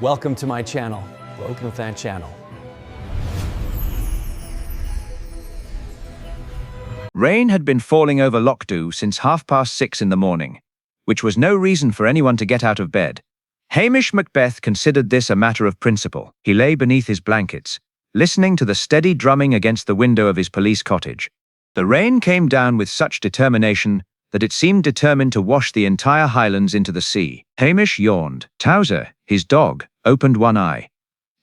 Welcome to my channel, Whodunit channel. Rain had been falling over Whodunit since 6:30 in the morning, which was no reason for anyone to get out of bed. Hamish Macbeth considered this a matter of principle. He lay beneath his blankets, listening to the steady drumming against the window of his police cottage. The rain came down with such determination that it seemed determined to wash the entire Highlands into the sea. Hamish yawned. Towser, his dog, opened one eye.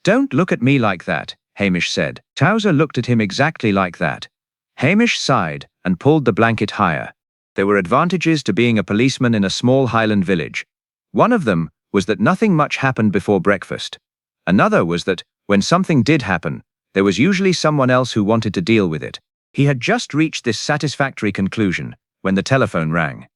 "Don't look at me like that," Hamish said. Towser looked at him exactly like that. Hamish sighed and pulled the blanket higher. There were advantages to being a policeman in a small Highland village. One of them was that nothing much happened before breakfast. Another was that, when something did happen, there was usually someone else who wanted to deal with it. He had just reached this satisfactory conclusion when the telephone rang.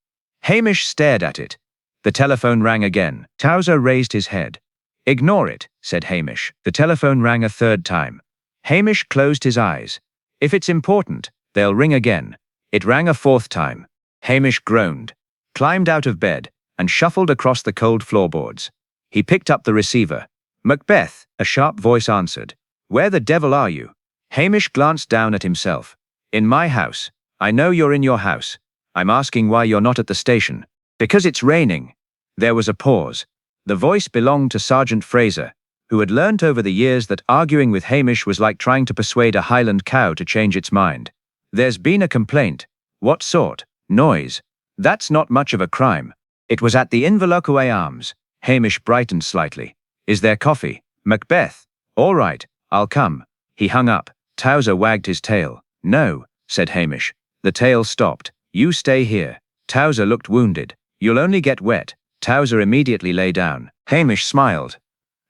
Hamish stared at it. The telephone rang again. Towser raised his head. "Ignore it," said Hamish. The telephone rang a third time. Hamish closed his eyes. "If it's important, they'll ring again." It rang a fourth time. Hamish groaned, climbed out of bed, and shuffled across the cold floorboards. He picked up the receiver. "Macbeth," a sharp voice answered. "Where the devil are you?" Hamish glanced down at himself. "In my house. I know you're in your house. I'm asking why you're not at the station." "Because it's raining." There was a pause. The voice belonged to Sergeant Fraser, who had learnt over the years that arguing with Hamish was like trying to persuade a Highland cow to change its mind. "There's been a complaint." "What sort?" "Noise." "That's not much of a crime." "It was at the Inverlochoway Arms." Hamish brightened slightly. "Is there coffee?" "Macbeth." "All right, I'll come." He hung up. Towser wagged his tail. "No," said Hamish. The tail stopped. "You stay here." Towser looked wounded. "You'll only get wet." Towser immediately lay down. Hamish smiled.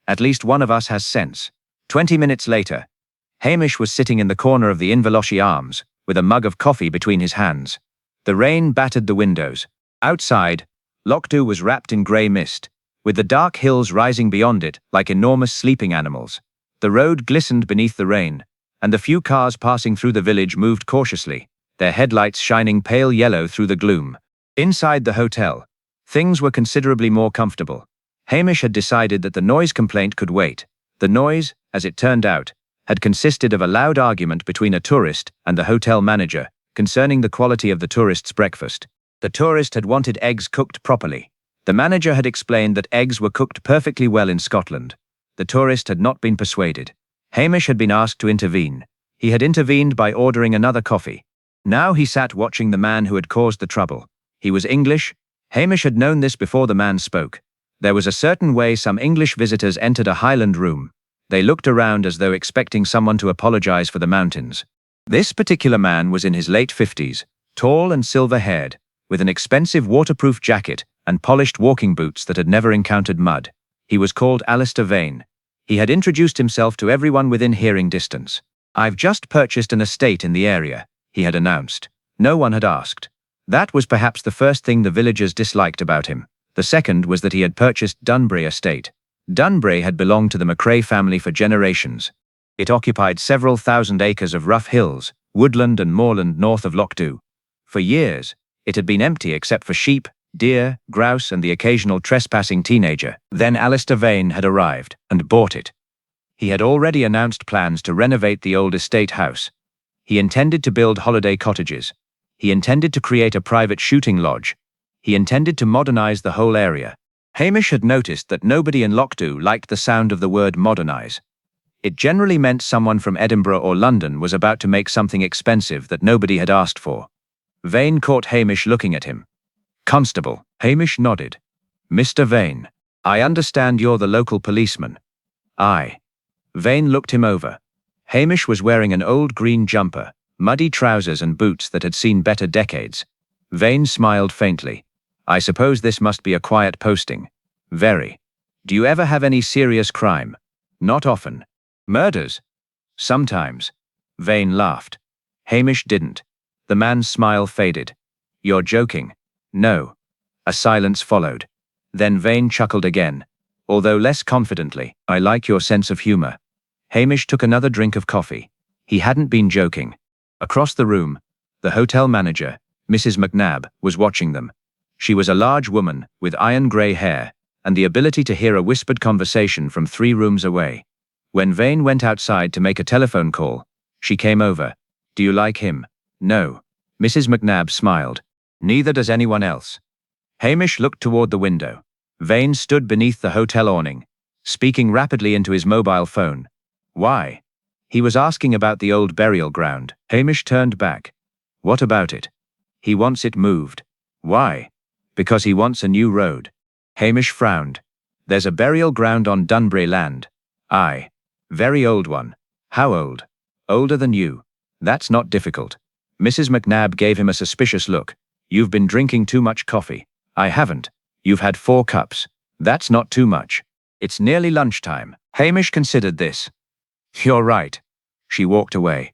"At least one of us has sense." 20 minutes later, Hamish was sitting in the corner of the Inverlochoway Arms, with a mug of coffee between his hands. The rain battered the windows. Outside, Whodunit was wrapped in grey mist, with the dark hills rising beyond it like enormous sleeping animals. The road glistened beneath the rain, and the few cars passing through the village moved cautiously, their headlights shining pale yellow through the gloom. Inside the hotel, things were considerably more comfortable. Hamish had decided that the noise complaint could wait. The noise, as it turned out, had consisted of a loud argument between a tourist and the hotel manager concerning the quality of the tourist's breakfast. The tourist had wanted eggs cooked properly. The manager had explained that eggs were cooked perfectly well in Scotland. The tourist had not been persuaded. Hamish had been asked to intervene. He had intervened by ordering another coffee. Now he sat watching the man who had caused the trouble. He was English. Hamish had known this before the man spoke. There was a certain way some English visitors entered a Highland room. They looked around as though expecting someone to apologize for the mountains. This particular man was in his late 50s, tall and silver-haired, with an expensive waterproof jacket and polished walking boots that had never encountered mud. He was called Alistair Vane. He had introduced himself to everyone within hearing distance. "I've just purchased an estate in the area," he had announced. No one had asked. That was perhaps the first thing the villagers disliked about him. The second was that he had purchased Dunbury Estate. Dunbury had belonged to the Macrae family for generations. It occupied several thousand acres of rough hills, woodland and moorland north of Whodunit. For years, it had been empty except for sheep, deer, grouse and the occasional trespassing teenager. Then Alistair Vane had arrived and bought it. He had already announced plans to renovate the old estate house. He intended to build holiday cottages. He intended to create a private shooting lodge. He intended to modernize the whole area. Hamish had noticed that nobody in Whodunit liked the sound of the word modernize. It generally meant someone from Edinburgh or London was about to make something expensive that nobody had asked for. Vane caught Hamish looking at him. "Constable." Hamish nodded. "Mr. Vane, I understand you're the local policeman." "Aye." Vane looked him over. Hamish was wearing an old green jumper, muddy trousers and boots that had seen better decades. Vane smiled faintly. "I suppose this must be a quiet posting." "Very." "Do you ever have any serious crime?" "Not often." "Murders?" "Sometimes." Vane laughed. Hamish didn't. The man's smile faded. "You're joking." "No." A silence followed. Then Vane chuckled again, although less confidently. "I like your sense of humor." Hamish took another drink of coffee. He hadn't been joking. Across the room, the hotel manager, Mrs. McNabb, was watching them. She was a large woman with iron grey hair and the ability to hear a whispered conversation from 3 rooms away. When Vane went outside to make a telephone call, she came over. "Do you like him?" "No." Mrs. McNabb smiled. "Neither does anyone else." Hamish looked toward the window. Vane stood beneath the hotel awning, speaking rapidly into his mobile phone. "Why?" He was asking about the old burial ground. Hamish turned back. "What about it?" "He wants it moved." "Why?" "Because he wants a new road." Hamish frowned. "There's a burial ground on Dunbury land." "Aye. Very old one." "How old?" "Older than you." "That's not difficult." Mrs. McNabb gave him a suspicious look. "You've been drinking too much coffee." "I haven't." "You've had 4 cups." "That's not too much." "It's nearly lunchtime." Hamish considered this. "You're right." She walked away.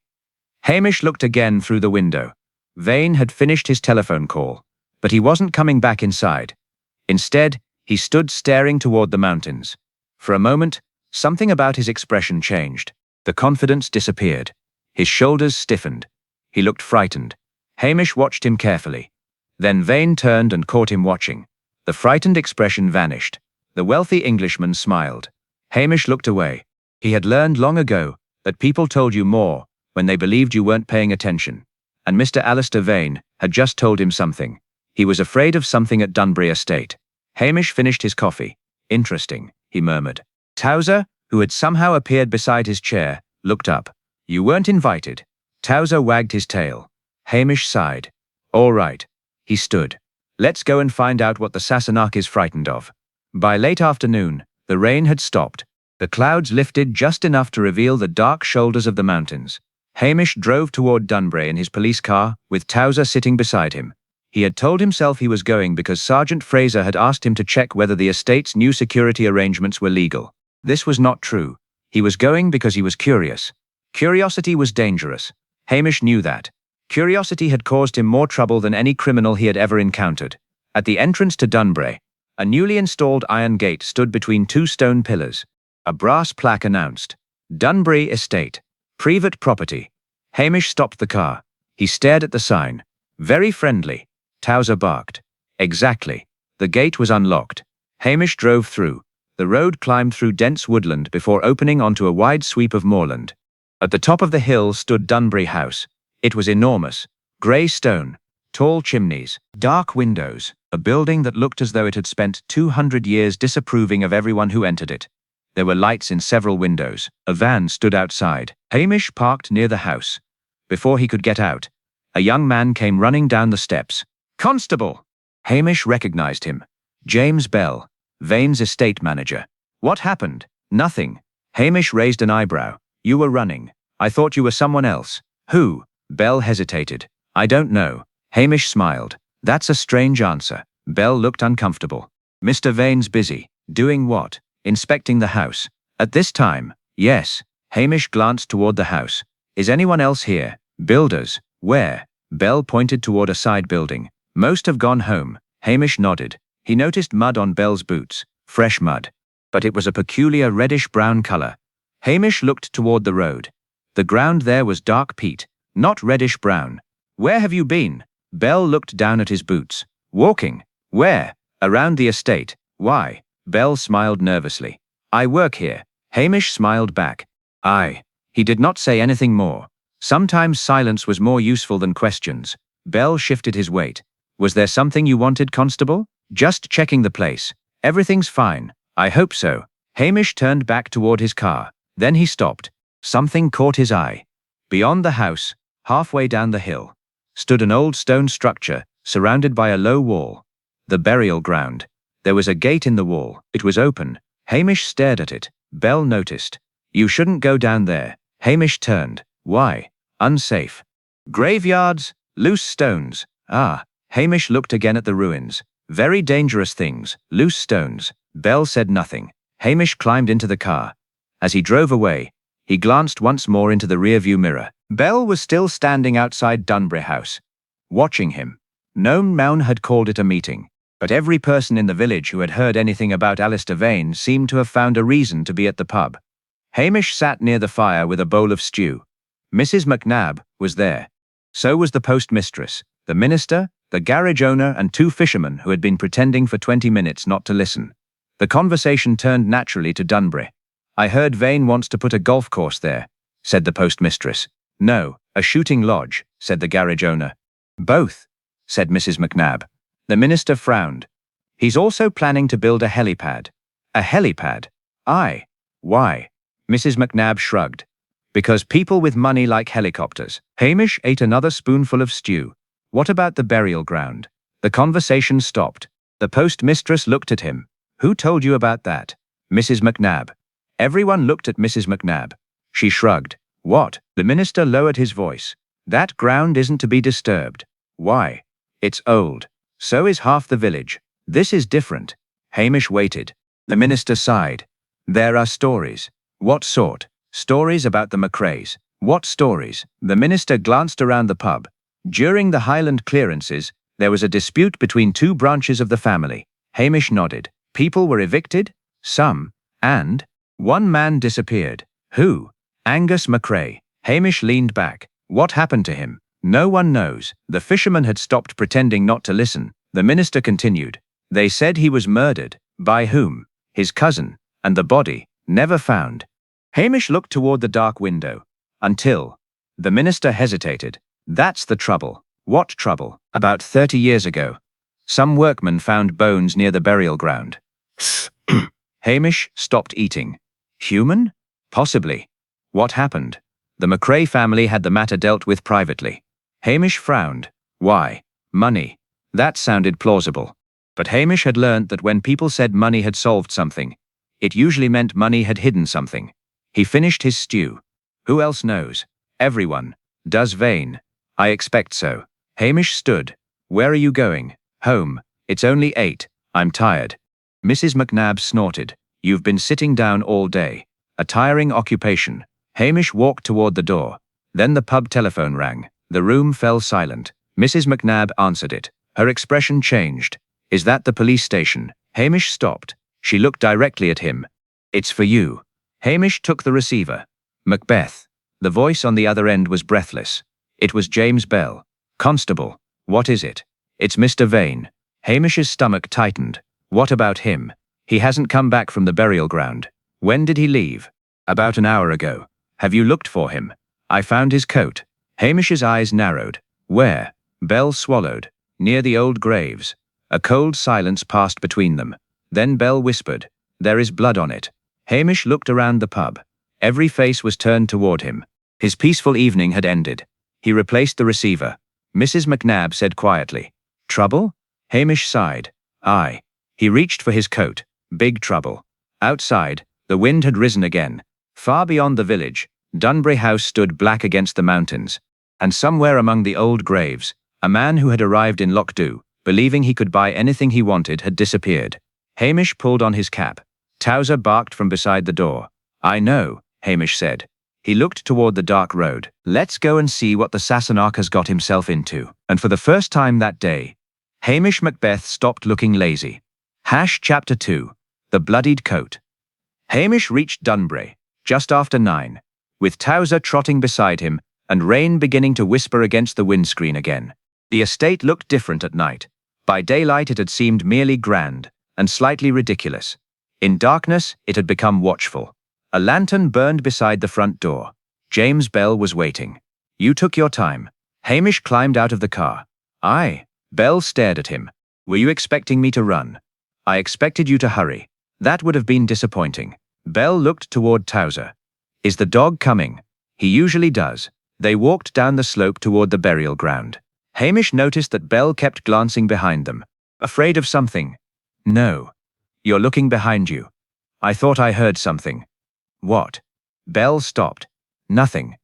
Hamish looked again through the window. Vane had finished his telephone call, but he wasn't coming back inside. Instead, he stood staring toward the mountains. For a moment, something about his expression changed. The confidence disappeared. His shoulders stiffened. He looked frightened. Hamish watched him carefully. Then Vane turned and caught him watching. The frightened expression vanished. The wealthy Englishman smiled. Hamish looked away. He had learned long ago that people told you more when they believed you weren't paying attention. And Mr. Alistair Vane had just told him something. He was afraid of something at Dunbury Estate. Hamish finished his coffee. "Interesting," he murmured. Towser, who had somehow appeared beside his chair, looked up. "You weren't invited." Towser wagged his tail. Hamish sighed. "All right." He stood. "Let's go and find out what the Sassenach is frightened of." By late afternoon, the rain had stopped. The clouds lifted just enough to reveal the dark shoulders of the mountains. Hamish drove toward Dunbury in his police car, with Towser sitting beside him. He had told himself he was going because Sergeant Fraser had asked him to check whether the estate's new security arrangements were legal. This was not true. He was going because he was curious. Curiosity was dangerous. Hamish knew that. Curiosity had caused him more trouble than any criminal he had ever encountered. At the entrance to Dunbury, a newly installed iron gate stood between 2 stone pillars. A brass plaque announced, "Dunbury Estate. Private property." Hamish stopped the car. He stared at the sign. "Very friendly." Towser barked. "Exactly." The gate was unlocked. Hamish drove through. The road climbed through dense woodland before opening onto a wide sweep of moorland. At the top of the hill stood Dunbury House. It was enormous. Grey stone, tall chimneys, dark windows, a building that looked as though it had spent 200 years disapproving of everyone who entered it. There were lights in several windows. A van stood outside. Hamish parked near the house. Before he could get out, a young man came running down the steps. "Constable!" Hamish recognized him. James Bell, Vane's estate manager. "What happened?" "Nothing." Hamish raised an eyebrow. "You were running. I thought you were someone else." "Who?" Bell hesitated. "I don't know." Hamish smiled. "That's a strange answer." Bell looked uncomfortable. "Mr. Vane's busy." "Doing what?" "Inspecting the house." "At this time?" "Yes." Hamish glanced toward the house. "Is anyone else here?" "Builders." "Where?" Bell pointed toward a side building. "Most have gone home." Hamish nodded. He noticed mud on Bell's boots. Fresh mud. But it was a peculiar reddish-brown color. Hamish looked toward the road. The ground there was dark peat, not reddish-brown. "Where have you been?" Bell looked down at his boots. "Walking." "Where?" "Around the estate." "Why?" Bell smiled nervously. "I work here." Hamish smiled back. "Aye." He did not say anything more. Sometimes silence was more useful than questions. Bell shifted his weight. "Was there something you wanted, Constable?" "Just checking the place." "Everything's fine." "I hope so." Hamish turned back toward his car. Then he stopped. Something caught his eye. Beyond the house, halfway down the hill, stood an old stone structure, surrounded by a low wall. The burial ground. There was a gate in the wall. It was open. Hamish stared at it. Bell noticed. "You shouldn't go down there." Hamish turned. "Why?" "Unsafe." "Graveyards, loose stones." "Ah." Hamish looked again at the ruins. "Very dangerous things, loose stones." Bell said nothing. Hamish climbed into the car. As he drove away, he glanced once more into the rearview mirror. Bell was still standing outside Dunbury House, watching him. No man had called it a meeting, but every person in the village who had heard anything about Alistair Vane seemed to have found a reason to be at the pub. Hamish sat near the fire with a bowl of stew. Mrs. McNabb was there. So was the postmistress, the minister, the garage owner, and 2 fishermen who had been pretending for 20 minutes not to listen. The conversation turned naturally to Dunbury. "I heard Vane wants to put a golf course there," said the postmistress. "No, a shooting lodge," said the garage owner. "Both," said Mrs. McNabb. The minister frowned. "He's also planning to build a helipad." "A helipad? Aye. Why?" Mrs. McNabb shrugged. "Because people with money like helicopters." Hamish ate another spoonful of stew. "What about the burial ground?" The conversation stopped. The postmistress looked at him. "Who told you about that?" "Mrs. McNabb." Everyone looked at Mrs. McNabb. She shrugged. "What?" The minister lowered his voice. "That ground isn't to be disturbed." "Why?" "It's old. So is half the village. This is different." Hamish waited. The minister sighed. "There are stories." "What sort?" "Stories about the Macraes." "What stories?" The minister glanced around the pub. "During the Highland clearances, there was a dispute between two branches of the family." Hamish nodded. "People were evicted?" "Some. And one man disappeared." "Who?" "Angus Macrae." Hamish leaned back. "What happened to him?" "No one knows." The fisherman had stopped pretending not to listen. The minister continued. "They said he was murdered." "By whom?" "His cousin. And the body, never found." Hamish looked toward the dark window. "Until." The minister hesitated. "That's the trouble." "What trouble?" "About 30 years ago. Some workmen found bones near the burial ground." Hamish stopped eating. "Human?" "Possibly." "What happened?" The Macrae family had the matter dealt with privately. Hamish frowned. "Why?" "Money." That sounded plausible. But Hamish had learned that when people said money had solved something, it usually meant money had hidden something. He finished his stew. "Who else knows?" "Everyone." "Does Vane?" "I expect so." Hamish stood. "Where are you going?" "Home. It's only 8. I'm tired." Mrs. McNabb snorted. "You've been sitting down all day. A tiring occupation." Hamish walked toward the door. Then the pub telephone rang. The room fell silent. Mrs. McNabb answered it. Her expression changed. "Is that the police station?" Hamish stopped. She looked directly at him. "It's for you." Hamish took the receiver. "Macbeth." The voice on the other end was breathless. It was James Bell. "Constable." "What is it?" "It's Mr. Vane." Hamish's stomach tightened. "What about him?" "He hasn't come back from the burial ground." "When did he leave?" "About an hour ago." "Have you looked for him?" "I found his coat." Hamish's eyes narrowed. "Where?" Bell swallowed. "Near the old graves." A cold silence passed between them. Then Bell whispered, "There is blood on it." Hamish looked around the pub. Every face was turned toward him. His peaceful evening had ended. He replaced the receiver. Mrs. McNabb said quietly, "Trouble?" Hamish sighed. "Aye." He reached for his coat. Big trouble. Outside, the wind had risen again. Far beyond the village, Dunbury House stood black against the mountains. And somewhere among the old graves, a man who had arrived in Whodunit, believing he could buy anything he wanted, had disappeared. Hamish pulled on his cap. Towser barked from beside the door. "I know," Hamish said. He looked toward the dark road. "Let's go and see what the Sassenach has got himself into." And for the first time that day, Hamish Macbeth stopped looking lazy. Chapter 2. The Bloodied Coat. Hamish reached Dunbury just after 9, with Towser trotting beside him and rain beginning to whisper against the windscreen again. The estate looked different at night. By daylight it had seemed merely grand and slightly ridiculous. In darkness it had become watchful. A lantern burned beside the front door. James Bell was waiting. "You took your time." Hamish climbed out of the car. "Aye." Bell stared at him. "Were you expecting me to run?" "I expected you to hurry." "That would have been disappointing." Bell looked toward Towser. "Is the dog coming?" "He usually does." They walked down the slope toward the burial ground. Hamish noticed that Bell kept glancing behind them. "Afraid of something?" "No." "You're looking behind you." "I thought I heard something." "What?" Bell stopped. "Nothing."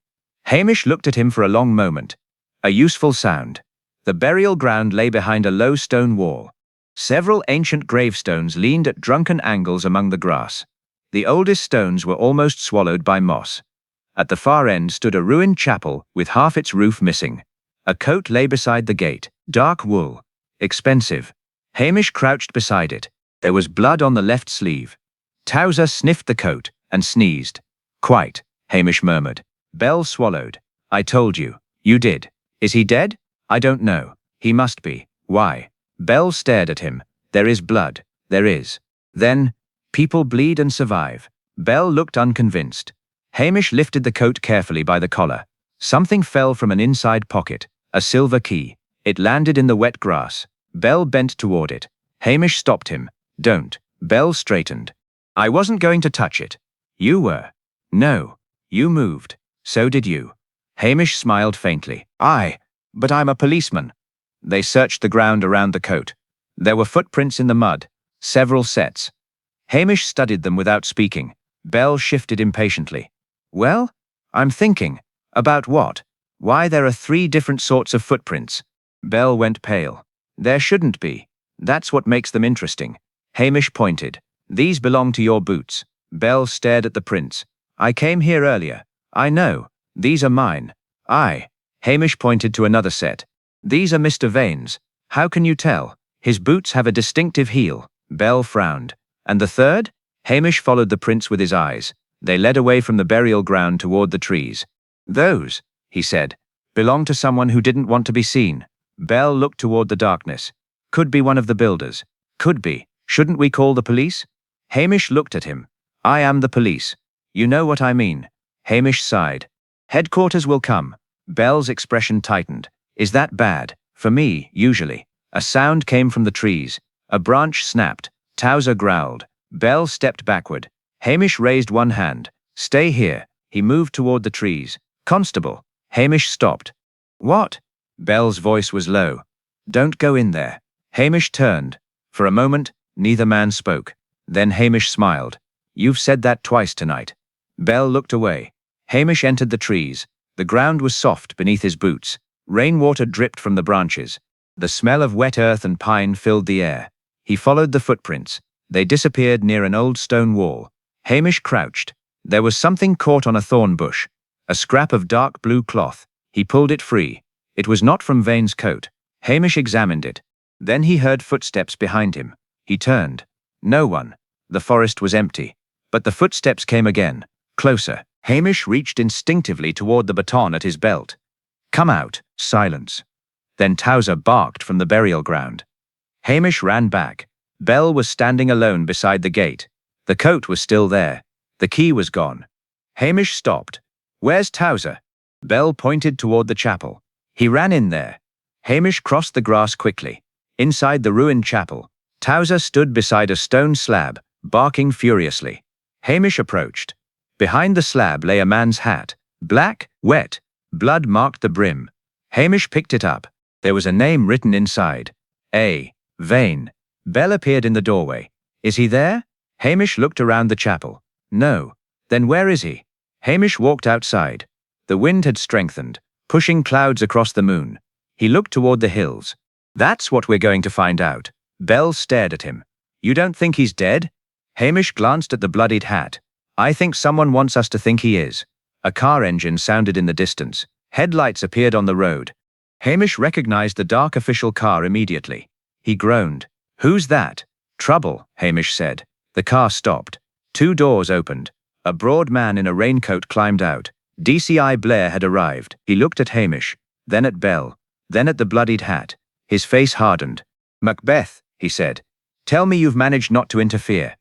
Hamish looked at him for a long moment. A useful sound. The burial ground lay behind a low stone wall. Several ancient gravestones leaned at drunken angles among the grass. The oldest stones were almost swallowed by moss. At the far end stood a ruined chapel with half its roof missing. A coat lay beside the gate, dark wool. Expensive. Hamish crouched beside it. There was blood on the left sleeve. Towser sniffed the coat and sneezed. "Quite," Hamish murmured. Bell swallowed. "I told you." "You did." "Is he dead?" "I don't know." "He must be." "Why?" Bell stared at him. "There is blood." "There is." "Then, People bleed and survive. Belle looked unconvinced. Hamish lifted the coat carefully by the collar. Something fell from an inside pocket, a silver key. It landed in the wet grass. Belle bent toward it. Hamish stopped him. Don't. Belle straightened. I wasn't going to touch it. You were. No. You moved. So did you. Hamish smiled faintly. But I'm a policeman. They searched the ground around the coat. There were footprints in the mud, several sets. Hamish studied them without speaking. Belle shifted impatiently. Well, I'm thinking. About what? Why there are 3 different sorts of footprints. Belle went pale. There shouldn't be. That's what makes them interesting. Hamish pointed. These belong to your boots. Belle stared at the prints. I came here earlier. I know. These are mine. Hamish pointed to another set. These are Mr. Vane's. How can you tell? His boots have a distinctive heel. Belle frowned. And the third? Hamish followed the prints with his eyes. They led away from the burial ground toward the trees. Those, he said, belong to someone who didn't want to be seen. Belle looked toward the darkness. Could be one of the builders. Could be. Shouldn't we call the police? Hamish looked at him. I am the police. You know what I mean. Hamish sighed. Headquarters will come. Belle's expression tightened. Is that bad? For me, usually. A sound came from the trees. A branch snapped. Towser growled. Belle stepped backward. Hamish raised one hand. Stay here. He moved toward the trees. Constable. Hamish stopped. What? Belle's voice was low. Don't go in there. Hamish turned. For a moment, neither man spoke. Then Hamish smiled. You've said that twice tonight. Belle looked away. Hamish entered the trees. The ground was soft beneath his boots. Rainwater dripped from the branches. The smell of wet earth and pine filled the air. He followed the footprints. They disappeared near an old stone wall. Hamish crouched. There was something caught on a thorn bush. A scrap of dark blue cloth. He pulled it free. It was not from Vane's coat. Hamish examined it. Then he heard footsteps behind him. He turned. No one. The forest was empty. But the footsteps came again. Closer. Hamish reached instinctively toward the baton at his belt. Come out. Silence. Then Towser barked from the burial ground. Hamish ran back. Belle was standing alone beside the gate. The coat was still there. The key was gone. Hamish stopped. Where's Towser? Belle pointed toward the chapel. He ran in there. Hamish crossed the grass quickly. Inside the ruined chapel, Towser stood beside a stone slab, barking furiously. Hamish approached. Behind the slab lay a man's hat. Black, wet. Blood marked the brim. Hamish picked it up. There was a name written inside. A. Vane. Belle appeared in the doorway. Is he there? Hamish looked around the chapel. No. Then where is he? Hamish walked outside. The wind had strengthened, pushing clouds across the moon. He looked toward the hills. That's what we're going to find out. Belle stared at him. You don't think he's dead? Hamish glanced at the bloodied hat. I think someone wants us to think he is. A car engine sounded in the distance. Headlights appeared on the road. Hamish recognized the dark official car immediately. He groaned. Who's that? Trouble, Hamish said. The car stopped. 2 doors opened. A broad man in a raincoat climbed out. DCI Blair had arrived. He looked at Hamish, then at Belle, then at the bloodied hat. His face hardened. Macbeth, he said. Tell me you've managed not to interfere.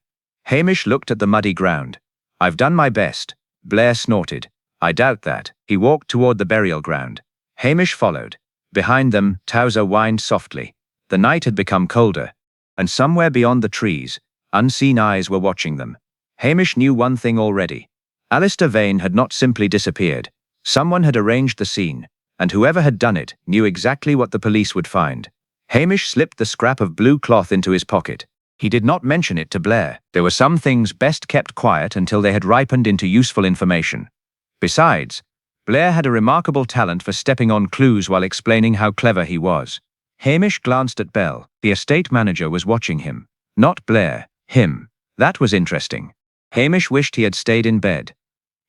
Hamish looked at the muddy ground. I've done my best. Blair snorted. I doubt that. He walked toward the burial ground. Hamish followed. Behind them, Towser whined softly. The night had become colder. And somewhere beyond the trees, unseen eyes were watching them. Hamish knew one thing already. Alistair Vane had not simply disappeared. Someone had arranged the scene, and whoever had done it knew exactly what the police would find. Hamish slipped the scrap of blue cloth into his pocket. He did not mention it to Blair. There were some things best kept quiet until they had ripened into useful information. Besides, Blair had a remarkable talent for stepping on clues while explaining how clever he was. Hamish glanced at Belle. The estate manager was watching him. Not Blair, him. That was interesting. Hamish wished he had stayed in bed.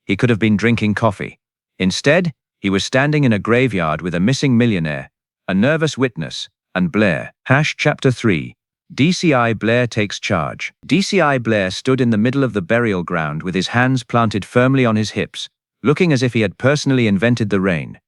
He could have been drinking coffee. Instead, he was standing in a graveyard with a missing millionaire, a nervous witness, and Blair. Chapter 3. DCI Blair takes charge. DCI Blair stood in the middle of the burial ground with his hands planted firmly on his hips, looking as if he had personally invented the rain.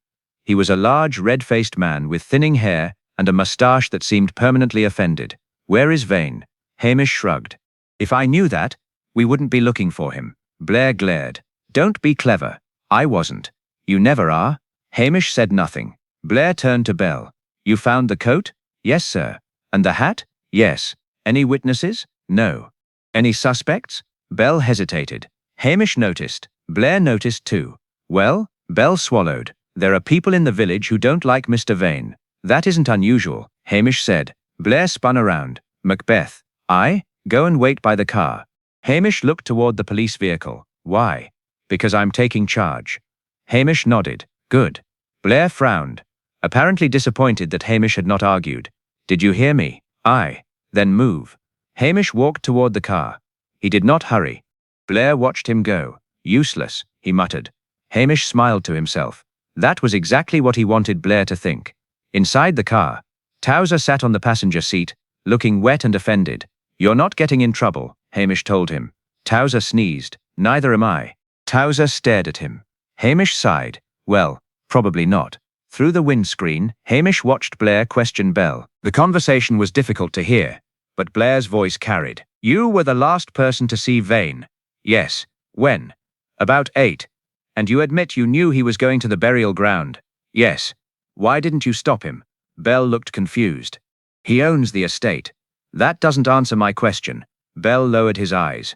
He was a large, red-faced man with thinning hair and a mustache that seemed permanently offended. Where is Vane? Hamish shrugged. If I knew that, we wouldn't be looking for him. Blair glared. Don't be clever. I wasn't. You never are. Hamish said nothing. Blair turned to Bell. You found the coat? Yes, sir. And the hat? Yes. Any witnesses? No. Any suspects? Bell hesitated. Hamish noticed. Blair noticed too. Well, Bell swallowed. There are people in the village who don't like Mr. Vane. That isn't unusual, Hamish said. Blair spun around. Macbeth. I? Go and wait by the car. Hamish looked toward the police vehicle. Why? Because I'm taking charge. Hamish nodded. Good. Blair frowned, apparently disappointed that Hamish had not argued. Did you hear me? Aye. Then move. Hamish walked toward the car. He did not hurry. Blair watched him go. Useless, he muttered. Hamish smiled to himself. That was exactly what he wanted Blair to think. Inside the car, Towser sat on the passenger seat, looking wet and offended. You're not getting in trouble, Hamish told him. Towser sneezed. Neither am I. Towser stared at him. Hamish sighed. Well, probably not. Through the windscreen, Hamish watched Blair question Bell. The conversation was difficult to hear, but Blair's voice carried. You were the last person to see Vane. Yes. When? About 8. And you admit you knew he was going to the burial ground? Yes. Why didn't you stop him? Bell looked confused. He owns the estate. That doesn't answer my question. Bell lowered his eyes.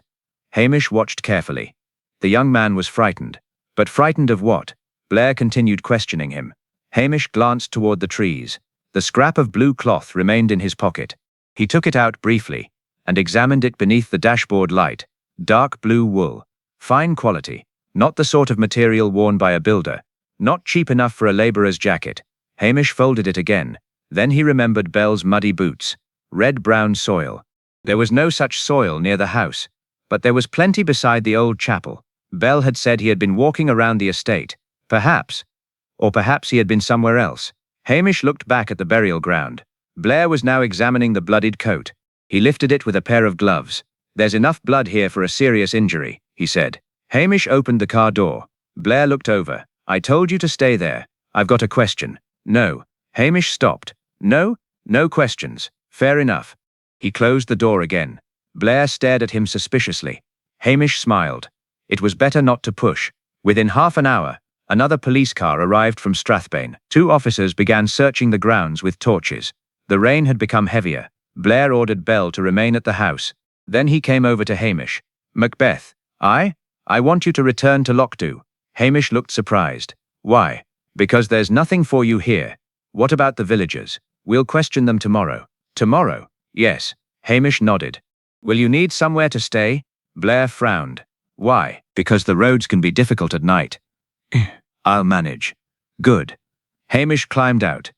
Hamish watched carefully. The young man was frightened. But frightened of what? Blair continued questioning him. Hamish glanced toward the trees. The scrap of blue cloth remained in his pocket. He took it out briefly and examined it beneath the dashboard light. Dark blue wool. Fine quality. Not the sort of material worn by a builder. Not cheap enough for a laborer's jacket. Hamish folded it again. Then he remembered Bell's muddy boots. Red-brown soil. There was no such soil near the house. But there was plenty beside the old chapel. Bell had said he had been walking around the estate. Perhaps. Or perhaps he had been somewhere else. Hamish looked back at the burial ground. Blair was now examining the bloodied coat. He lifted it with a pair of gloves. There's enough blood here for a serious injury, he said. Hamish opened the car door. Blair looked over. I told you to stay there. I've got a question. No. Hamish stopped. No questions. Fair enough. He closed the door again. Blair stared at him suspiciously. Hamish smiled. It was better not to push. Within half an hour, another police car arrived from Strathbane. 2 officers began searching the grounds with torches. The rain had become heavier. Blair ordered Bell to remain at the house. Then he came over to Hamish. Macbeth. I want you to return to Lochdu. Hamish looked surprised. Why? Because there's nothing for you here. What about the villagers? We'll question them tomorrow. Tomorrow? Yes. Hamish nodded. Will you need somewhere to stay? Blair frowned. Why? Because the roads can be difficult at night. I'll manage. Good. Hamish climbed out.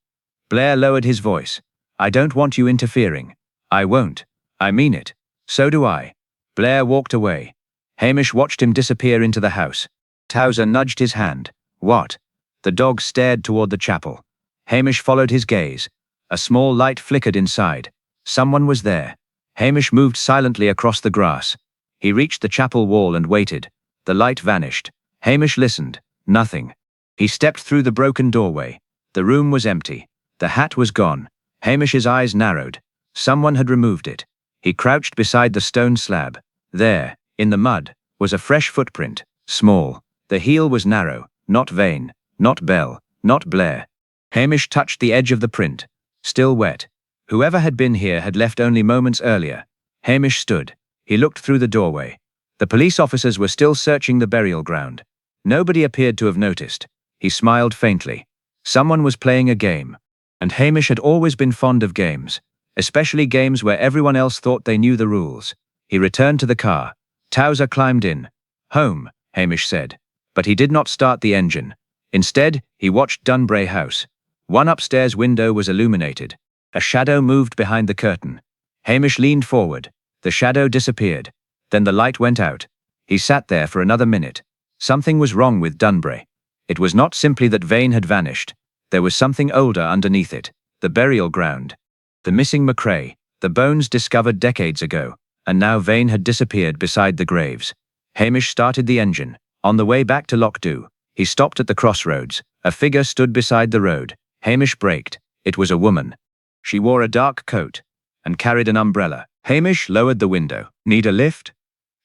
Blair lowered his voice. I don't want you interfering. I won't. I mean it. So do I. Blair walked away. Hamish watched him disappear into the house. Towser nudged his hand. What? The dog stared toward the chapel. Hamish followed his gaze. A small light flickered inside. Someone was there. Hamish moved silently across the grass. He reached the chapel wall and waited. The light vanished. Hamish listened. Nothing. He stepped through the broken doorway. The room was empty. The hat was gone. Hamish's eyes narrowed. Someone had removed it. He crouched beside the stone slab. There, in the mud, was a fresh footprint. Small. The heel was narrow. Not Vane. Not Bell. Not Blair. Hamish touched the edge of the print. Still wet. Whoever had been here had left only moments earlier. Hamish stood. He looked through the doorway. The police officers were still searching the burial ground. Nobody appeared to have noticed. He smiled faintly. Someone was playing a game. And Hamish had always been fond of games, especially games where everyone else thought they knew the rules. He returned to the car. Towser climbed in. Home, Hamish said. But he did not start the engine. Instead, he watched Dunbray House. One upstairs window was illuminated. A shadow moved behind the curtain. Hamish leaned forward. The shadow disappeared. Then the light went out. He sat there for another minute. Something was wrong with Dunbray. It was not simply that Vane had vanished. There was something older underneath it. The burial ground. The missing McCrae. The bones discovered decades ago. And now Vane had disappeared beside the graves. Hamish started the engine. On the way back to Lochdu, he stopped at the crossroads. A figure stood beside the road. Hamish braked. It was a woman. She wore a dark coat and carried an umbrella. Hamish lowered the window. Need a lift?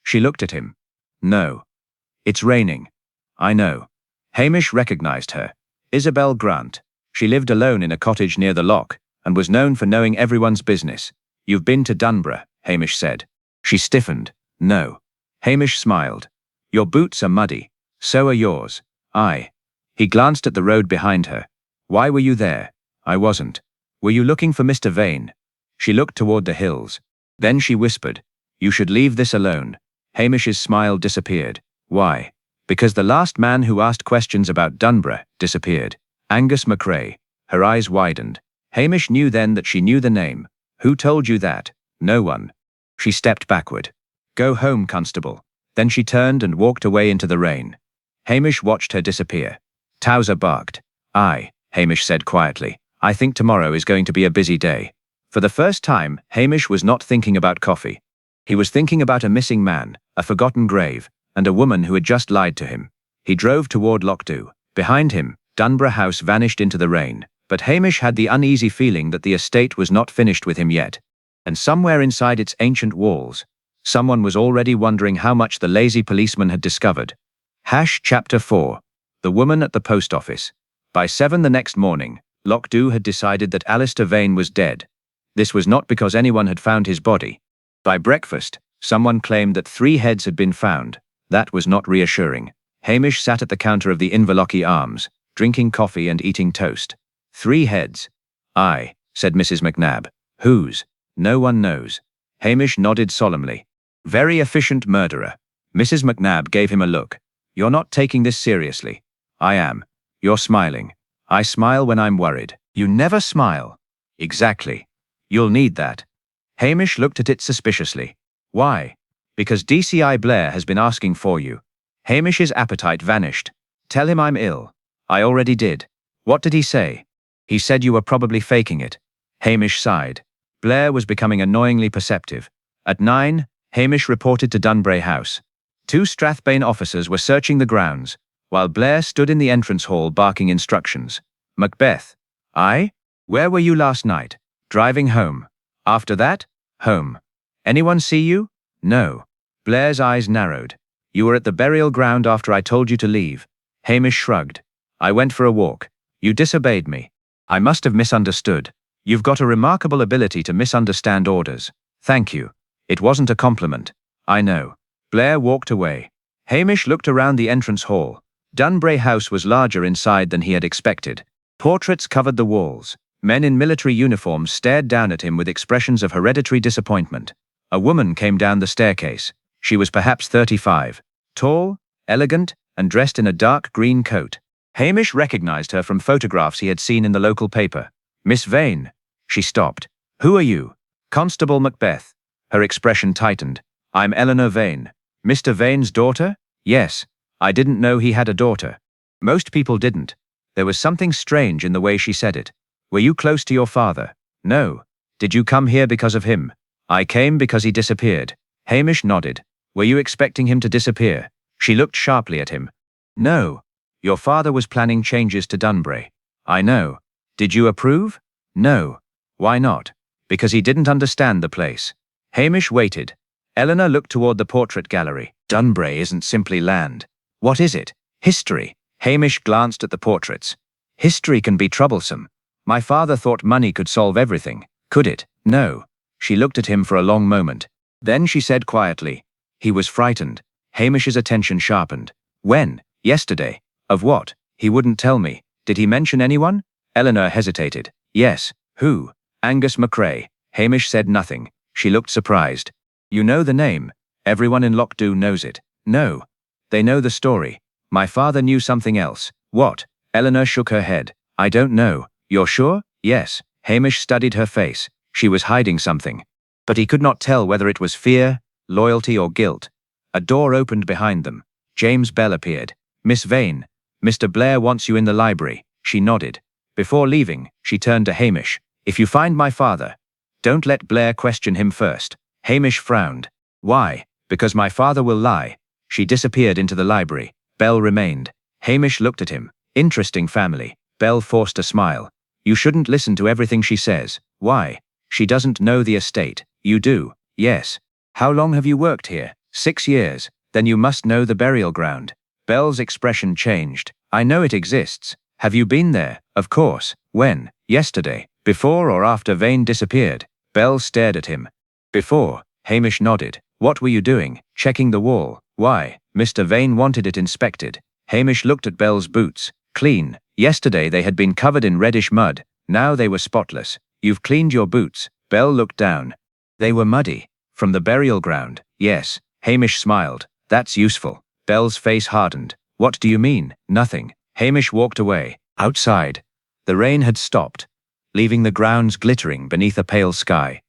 She looked at him. No. It's raining. I know. Hamish recognized her. Isabel Grant. She lived alone in a cottage near the loch, and was known for knowing everyone's business. You've been to Dunborough, Hamish said. She stiffened. No. Hamish smiled. Your boots are muddy. So are yours. He glanced at the road behind her. Why were you there? I wasn't. Were you looking for Mr. Vane? She looked toward the hills. Then she whispered, You should leave this alone. Hamish's smile disappeared. Why? Because the last man who asked questions about Dunborough disappeared. Angus MacRae. Her eyes widened. Hamish knew then that she knew the name. Who told you that? No one. She stepped backward. Go home, constable. Then she turned and walked away into the rain. Hamish watched her disappear. Towser barked. Hamish said quietly. I think tomorrow is going to be a busy day. For the first time, Hamish was not thinking about coffee. He was thinking about a missing man, a forgotten grave, and a woman who had just lied to him. He drove toward Lochdu. Behind him, Dunborough House vanished into the rain, but Hamish had the uneasy feeling that the estate was not finished with him yet. And somewhere inside its ancient walls, someone was already wondering how much the lazy policeman had discovered. Chapter 4. The Woman at the Post Office. By 7 the next morning, Lochdu had decided that Alistair Vane was dead. This was not because anyone had found his body. By breakfast, someone claimed that 3 heads had been found. That was not reassuring. Hamish sat at the counter of the Inverlochy Arms, drinking coffee and eating toast. 3 heads. Aye, said Mrs. McNabb. Whose? No one knows. Hamish nodded solemnly. Very efficient murderer. Mrs. McNabb gave him a look. You're not taking this seriously. I am. You're smiling. I smile when I'm worried. You never smile. Exactly. You'll need that. Hamish looked at it suspiciously. Why? Because DCI Blair has been asking for you. Hamish's appetite vanished. Tell him I'm ill. I already did. What did he say? He said you were probably faking it. Hamish sighed. Blair was becoming annoyingly perceptive. At 9, Hamish reported to Dunborough House. 2 Strathbane officers were searching the grounds, while Blair stood in the entrance hall barking instructions. Macbeth. Aye? Where were you last night? Driving home. After that? Home. Anyone see you? No. Blair's eyes narrowed. You were at the burial ground after I told you to leave. Hamish shrugged. I went for a walk. You disobeyed me. I must have misunderstood. You've got a remarkable ability to misunderstand orders. Thank you. It wasn't a compliment. I know. Blair walked away. Hamish looked around the entrance hall. Dunborough House was larger inside than he had expected. Portraits covered the walls. Men in military uniforms stared down at him with expressions of hereditary disappointment. A woman came down the staircase. She was perhaps 35. Tall, elegant, and dressed in a dark green coat. Hamish recognized her from photographs he had seen in the local paper. Miss Vane. She stopped. Who are you? Constable Macbeth. Her expression tightened. I'm Eleanor Vane. Mr. Vane's daughter? Yes. I didn't know he had a daughter. Most people didn't. There was something strange in the way she said it. Were you close to your father? No. Did you come here because of him? I came because he disappeared. Hamish nodded. Were you expecting him to disappear? She looked sharply at him. No. Your father was planning changes to Dunborough. I know. Did you approve? No. Why not? Because he didn't understand the place. Hamish waited. Eleanor looked toward the portrait gallery. Dunborough isn't simply land. What is it? History. Hamish glanced at the portraits. History can be troublesome. My father thought money could solve everything. Could it? No. She looked at him for a long moment. Then she said quietly. He was frightened. Hamish's attention sharpened. When? Yesterday. Of what? He wouldn't tell me. Did he mention anyone? Eleanor hesitated. Yes. Who? Angus MacRae. Hamish said nothing. She looked surprised. You know the name. Everyone in Lochdu knows it. No. They know the story. My father knew something else. What? Eleanor shook her head. I don't know. You're sure? Yes. Hamish studied her face. She was hiding something. But he could not tell whether it was fear, loyalty, or guilt. A door opened behind them. James Bell appeared. Miss Vane. Mr. Blair wants you in the library. She nodded. Before leaving, she turned to Hamish. If you find my father, don't let Blair question him first. Hamish frowned. Why? Because my father will lie. She disappeared into the library. Bell remained. Hamish looked at him. Interesting family. Bell forced a smile. You shouldn't listen to everything she says. Why? She doesn't know the estate. You do. Yes. How long have you worked here? 6 years. Then you must know the burial ground. Bell's expression changed. I know it exists. Have you been there? Of course. When? Yesterday. Before or after Vane disappeared? Bell stared at him. Before. Hamish nodded. What were you doing? Checking the wall. Why? Mr. Vane wanted it inspected. Hamish looked at Bell's boots. Clean. Yesterday they had been covered in reddish mud. Now they were spotless. You've cleaned your boots. Bell looked down. They were muddy. From the burial ground. Yes. Hamish smiled. That's useful. Bell's face hardened. What do you mean? Nothing. Hamish walked away. Outside. The rain had stopped, leaving the grounds glittering beneath a pale sky.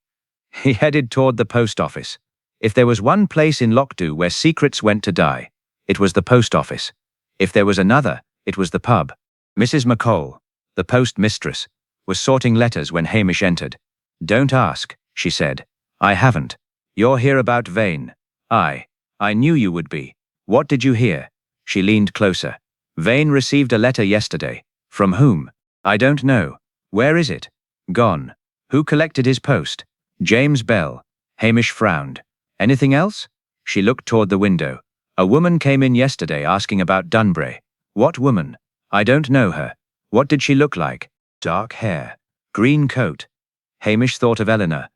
He headed toward the post office. If there was one place in Lockdow where secrets went to die, it was the post office. If there was another, it was the pub. Mrs. McCall, the post mistress, was sorting letters when Hamish entered. Don't ask, she said. I haven't. You're here about Vane. I knew you would be. What did you hear? She leaned closer. Vane received a letter yesterday. From whom? I don't know. Where is it? Gone. Who collected his post? James Bell. Hamish frowned. Anything else? She looked toward the window. A woman came in yesterday asking about Dunbury. What woman? I don't know her. What did she look like? Dark hair. Green coat. Hamish thought of Eleanor.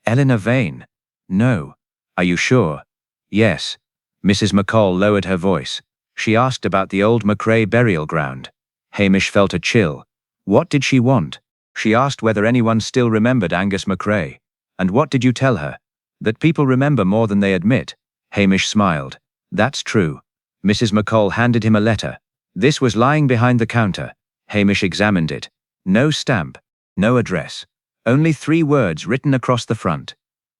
Eleanor Vane? No. Are you sure? Yes. Mrs. McCall lowered her voice. She asked about the old McRae burial ground. Hamish felt a chill. What did she want? She asked whether anyone still remembered Angus McRae. And what did you tell her? That people remember more than they admit. Hamish smiled. That's true. Mrs. McCall handed him a letter. This was lying behind the counter. Hamish examined it. No stamp. No address. Only 3 words written across the front.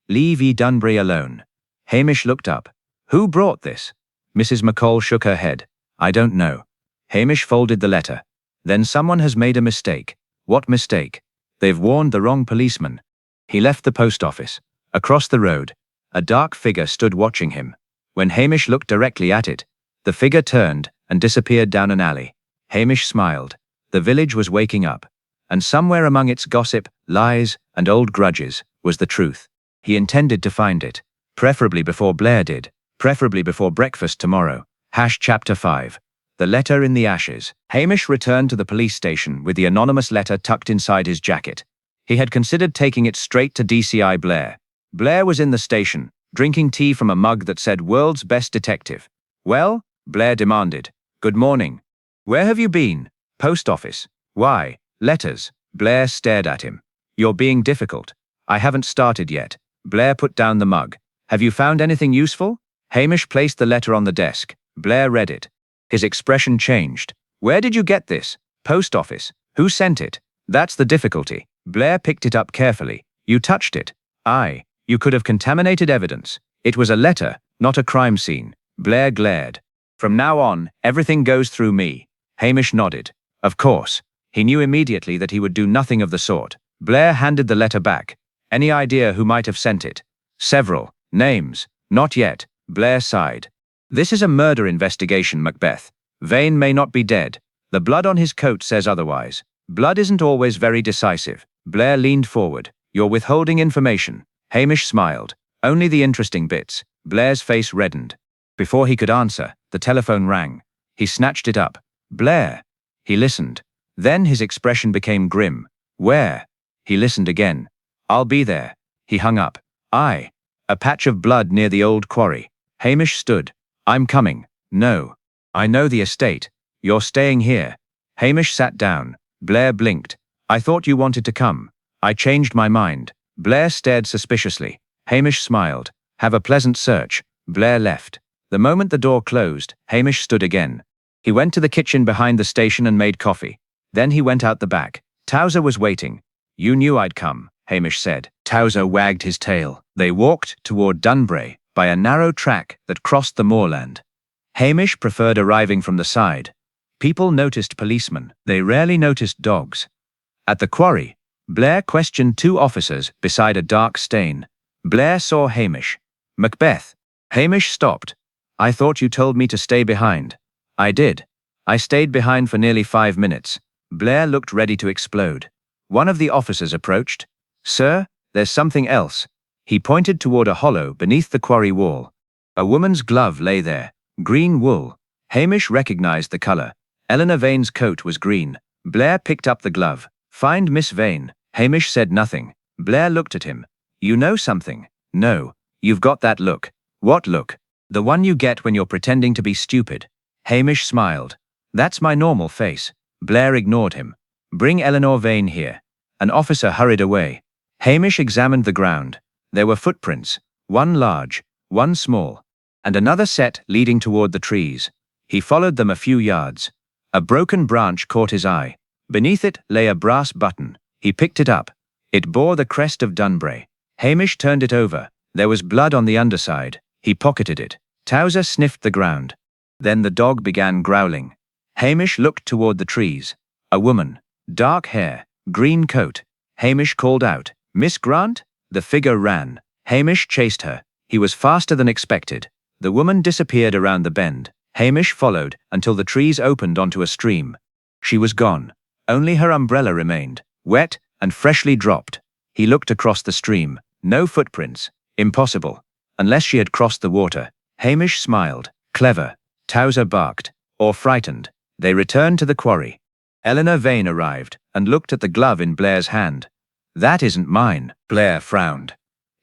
Leave E. Dunbury alone. Hamish looked up. Who brought this? Mrs. McCall shook her head. I don't know. Hamish folded the letter. Then someone has made a mistake. What mistake? They've warned the wrong policeman. He left the post office. Across the road, a dark figure stood watching him. When Hamish looked directly at it, the figure turned and disappeared down an alley. Hamish smiled. The village was waking up. And somewhere among its gossip, lies, and old grudges, was the truth. He intended to find it. Preferably before Blair did. Preferably before breakfast tomorrow. Chapter 5. The letter in the ashes. Hamish returned to the police station with the anonymous letter tucked inside his jacket. He had considered taking it straight to DCI Blair. Blair was in the station, drinking tea from a mug that said "World's Best Detective." Well? Blair demanded. Good morning. Where have you been? Post office. Why? Letters. Blair stared at him. You're being difficult. I haven't started yet. Blair put down the mug. Have you found anything useful? Hamish placed the letter on the desk. Blair read it. His expression changed. Where did you get this? Post office. Who sent it? That's the difficulty. Blair picked it up carefully. You touched it. You could have contaminated evidence. It was a letter, not a crime scene. Blair glared. From now on, everything goes through me. Hamish nodded. Of course. He knew immediately that he would do nothing of the sort. Blair handed the letter back. Any idea who might have sent it? Several. Names. Not yet. Blair sighed. This is a murder investigation, Macbeth. Vane may not be dead. The blood on his coat says otherwise. Blood isn't always very decisive. Blair leaned forward. You're withholding information. Hamish smiled. Only the interesting bits. Blair's face reddened. Before he could answer, the telephone rang. He snatched it up. Blair. He listened. Then his expression became grim. Where? He listened again. I'll be there. He hung up. A patch of blood near the old quarry. Hamish stood. I'm coming. No. I know the estate. You're staying here. Hamish sat down. Blair blinked. I thought you wanted to come. I changed my mind. Blair stared suspiciously. Hamish smiled. Have a pleasant search. Blair left. The moment the door closed, Hamish stood again. He went to the kitchen behind the station and made coffee. Then he went out the back. Towser was waiting. You knew I'd come, Hamish said. Towser wagged his tail. They walked toward Dunbury by a narrow track that crossed the moorland. Hamish preferred arriving from the side. People noticed policemen. They rarely noticed dogs. At the quarry, Blair questioned 2 officers beside a dark stain. Blair saw Hamish. Macbeth. Hamish stopped. I thought you told me to stay behind. I did. I stayed behind for nearly 5 minutes. Blair looked ready to explode. One of the officers approached. Sir, there's something else. He pointed toward a hollow beneath the quarry wall. A woman's glove lay there, green wool. Hamish recognized the color. Eleanor Vane's coat was green. Blair picked up the glove. "Find Miss Vane." Hamish said nothing. Blair looked at him. "You know something?" "No. You've got that look." "What look?" "The one you get when you're pretending to be stupid." Hamish smiled. "That's my normal face." Blair ignored him. "Bring Eleanor Vane here." An officer hurried away. Hamish examined the ground. There were footprints, one large, one small, and another set leading toward the trees. He followed them a few yards. A broken branch caught his eye. Beneath it lay a brass button. He picked it up. It bore the crest of Dunbury. Hamish turned it over. There was blood on the underside. He pocketed it. Towser sniffed the ground. Then the dog began growling. Hamish looked toward the trees. A woman. Dark hair. Green coat. Hamish called out, "Miss Grant?" The figure ran. Hamish chased her. He was faster than expected. The woman disappeared around the bend. Hamish followed until the trees opened onto a stream. She was gone. Only her umbrella remained, wet and freshly dropped. He looked across the stream. No footprints. Impossible. Unless she had crossed the water. Hamish smiled. Clever. Towser barked. Or frightened. They returned to the quarry. Eleanor Vane arrived and looked at the glove in Blair's hand. "That isn't mine." Blair frowned.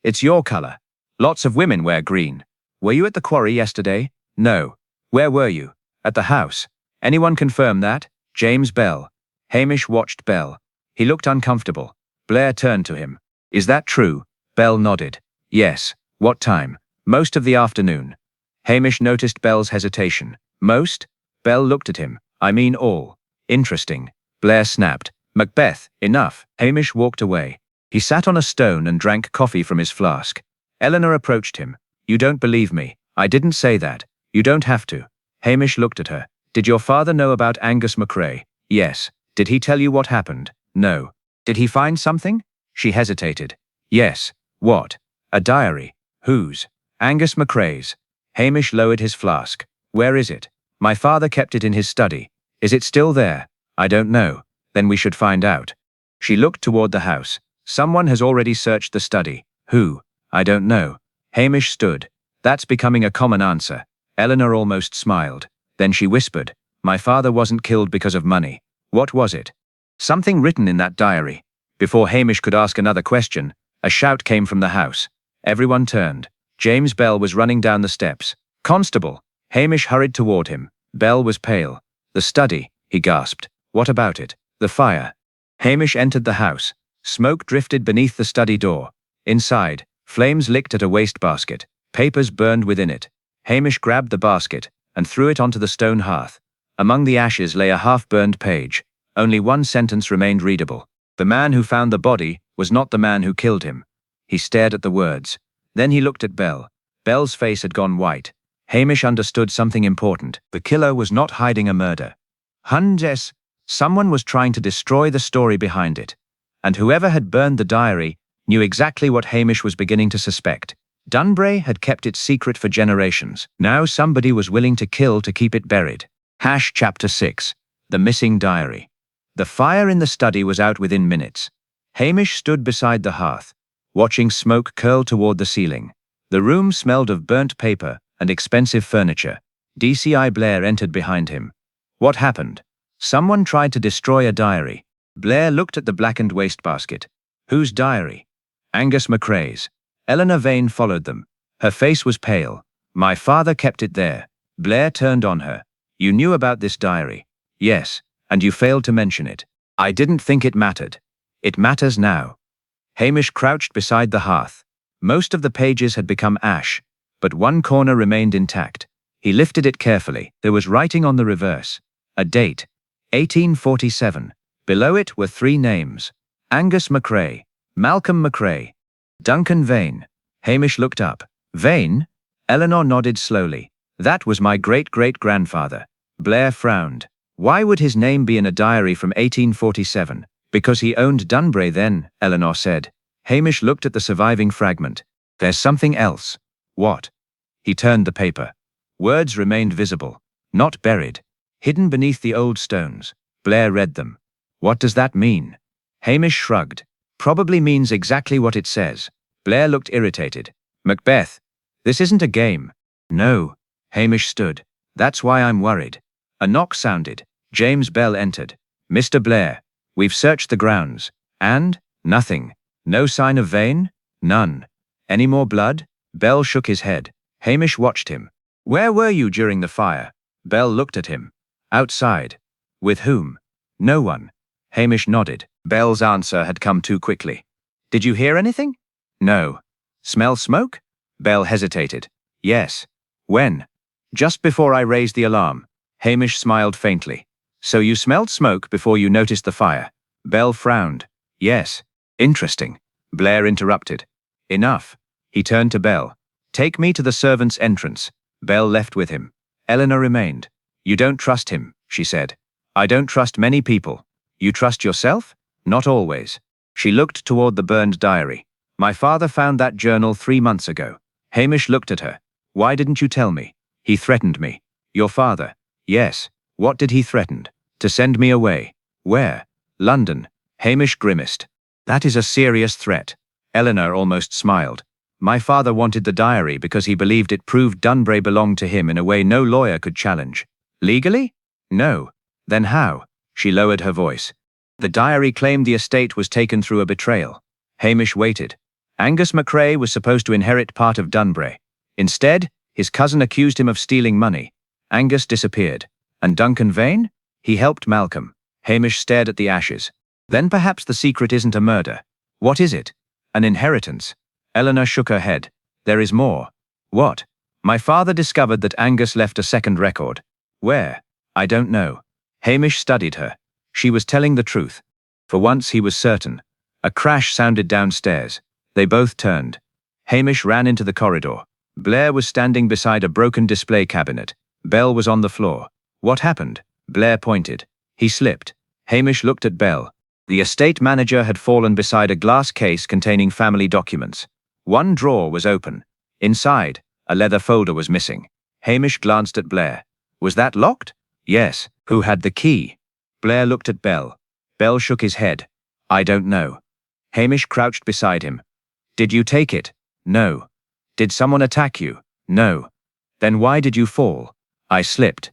"It's your color. Lots of women wear green. Were you at the quarry yesterday?" "No." "Where were you?" "At the house." "Anyone confirm that?" "James Bell." Hamish watched Bell. He looked uncomfortable. Blair turned to him. "Is that true?" Bell nodded. "Yes." "What time?" "Most of the afternoon." Hamish noticed Bell's hesitation. "Most?" Bell looked at him. "I mean all." "Interesting." Blair snapped. "Macbeth, enough." Hamish walked away. He sat on a stone and drank coffee from his flask. Eleanor approached him. "You don't believe me." "I didn't say that." "You don't have to." Hamish looked at her. "Did your father know about Angus MacRae?" "Yes." "Did he tell you what happened?" "No." "Did he find something?" She hesitated. "Yes." "What?" "A diary." "Whose?" "Angus MacRae's." Hamish lowered his flask. "Where is it?" "My father kept it in his study." "Is it still there?" "I don't know." "Then we should find out." She looked toward the house. "Someone has already searched the study." "Who?" "I don't know." Hamish stood. "That's becoming a common answer." Eleanor almost smiled. Then she whispered, "My father wasn't killed because of money." "What was it?" "Something written in that diary." Before Hamish could ask another question, a shout came from the house. Everyone turned. James Bell was running down the steps. "Constable!" Hamish hurried toward him. Bell was pale. "The study," he gasped. "What about it?" "The fire." Hamish entered the house. Smoke drifted beneath the study door. Inside, flames licked at a wastebasket. Papers burned within it. Hamish grabbed the basket and threw it onto the stone hearth. Among the ashes lay a half-burned page. Only one sentence remained readable. "The man who found the body was not the man who killed him." He stared at the words. Then he looked at Bell. Bell's face had gone white. Hamish understood something important. The killer was not hiding a murder. Hundes, someone was trying to destroy the story behind it. And whoever had burned the diary knew exactly what Hamish was beginning to suspect. Dunbury had kept it secret for generations. Now somebody was willing to kill to keep it buried. Chapter 6. The Missing Diary. The fire in the study was out within minutes. Hamish stood beside the hearth, watching smoke curl toward the ceiling. The room smelled of burnt paper and expensive furniture. DCI Blair entered behind him. "What happened?" "Someone tried to destroy a diary." Blair looked at the blackened wastebasket. "Whose diary?" "Angus MacRae's." Eleanor Vane followed them. Her face was pale. "My father kept it there." Blair turned on her. "You knew about this diary?" "Yes, and you failed to mention it." "I didn't think it mattered." "It matters now." Hamish crouched beside the hearth. Most of the pages had become ash, but one corner remained intact. He lifted it carefully. There was writing on the reverse. A date. 1847. Below it were 3 names. Angus MacRae, Malcolm MacRae, Duncan Vane. Hamish looked up. "Vane?" Eleanor nodded slowly. "That was my great-great-grandfather." Blair frowned. "Why would his name be in a diary from 1847? "Because he owned Dunbury then," Eleanor said. Hamish looked at the surviving fragment. "There's something else." "What?" He turned the paper. Words remained visible, not buried, hidden beneath the old stones. Blair read them. "What does that mean?" Hamish shrugged. "Probably means exactly what it says." Blair looked irritated. "Macbeth, this isn't a game." No. Hamish stood. That's why I'm worried. A knock sounded. James Bell entered. Mr. Blair, we've searched the grounds. And? Nothing. No sign of vein? None. Any more blood? Bell shook his head. Hamish watched him. Where were you during the fire? Bell looked at him. Outside. With whom? No one. Hamish nodded. Bell's answer had come too quickly. Did you hear anything? No. Smell smoke? Bell hesitated. Yes. When? Just before I raised the alarm. Hamish smiled faintly. So you smelled smoke before you noticed the fire? Bell frowned. Yes. Interesting. Blair interrupted. Enough. He turned to Bell. Take me to the servants' entrance. Bell left with him. Eleanor remained. You don't trust him, she said. I don't trust many people. You trust yourself? Not always. She looked toward the burned diary. My father found that journal 3 months ago. Hamish looked at her. Why didn't you tell me? He threatened me. Your father? Yes. What did he threaten? To send me away. Where? London. Hamish grimaced. That is a serious threat. Eleanor almost smiled. My father wanted the diary because he believed it proved Dunbury belonged to him in a way no lawyer could challenge. Legally? No. Then how? She lowered her voice. The diary claimed the estate was taken through a betrayal. Hamish waited. Angus MacRae was supposed to inherit part of Dunbury. Instead, his cousin accused him of stealing money. Angus disappeared. And Duncan Vane? He helped Malcolm. Hamish stared at the ashes. Then perhaps the secret isn't a murder. What is it? An inheritance. Eleanor shook her head. There is more. What? My father discovered that Angus left a second record. Where? I don't know. Hamish studied her. She was telling the truth. For once he was certain. A crash sounded downstairs. They both turned. Hamish ran into the corridor. Blair was standing beside a broken display cabinet. Bell was on the floor. What happened? Blair pointed. He slipped. Hamish looked at Bell. The estate manager had fallen beside a glass case containing family documents. One drawer was open. Inside, a leather folder was missing. Hamish glanced at Blair. Was that locked? Yes. Who had the key? Blair looked at Bell. Bell shook his head. I don't know. Hamish crouched beside him. Did you take it? No. Did someone attack you? No. Then why did you fall? I slipped.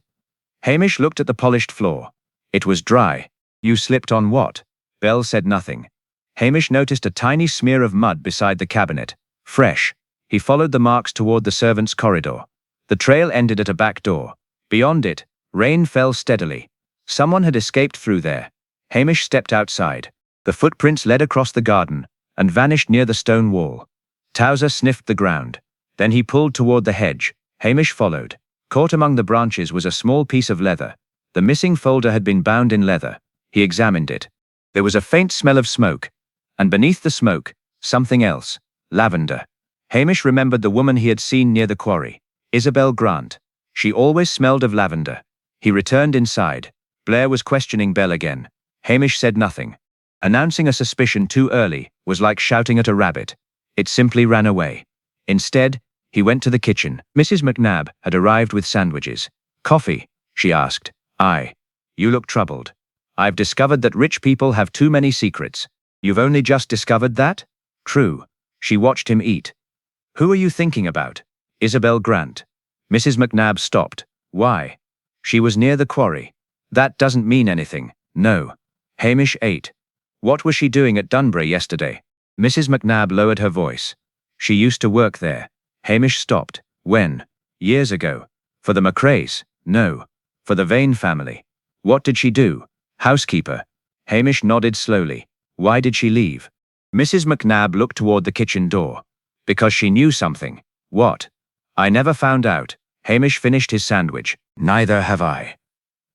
Hamish looked at the polished floor. It was dry. You slipped on what? Bell said nothing. Hamish noticed a tiny smear of mud beside the cabinet. Fresh. He followed the marks toward the servants' corridor. The trail ended at a back door. Beyond it, rain fell steadily. Someone had escaped through there. Hamish stepped outside. The footprints led across the garden and vanished near the stone wall. Towser sniffed the ground. Then he pulled toward the hedge. Hamish followed. Caught among the branches was a small piece of leather. The missing folder had been bound in leather. He examined it. There was a faint smell of smoke. And beneath the smoke, something else. Lavender. Hamish remembered the woman he had seen near the quarry. Isabel Grant. She always smelled of lavender. He returned inside. Blair was questioning Bell again. Hamish said nothing. Announcing a suspicion too early was like shouting at a rabbit. It simply ran away. Instead, he went to the kitchen. Mrs. McNabb had arrived with sandwiches. Coffee? She asked. Aye. You look troubled. I've discovered that rich people have too many secrets. You've only just discovered that? True. She watched him eat. Who are you thinking about? Isabel Grant. Mrs. McNabb stopped. Why? She was near the quarry. That doesn't mean anything. No. Hamish ate. What was she doing at Dunbury yesterday? Mrs. McNabb lowered her voice. She used to work there. Hamish stopped. When? Years ago. For the MacRaes? No. For the Vane family. What did she do? Housekeeper. Hamish nodded slowly. Why did she leave? Mrs. McNabb looked toward the kitchen door. Because she knew something. What? I never found out. Hamish finished his sandwich. Neither have I.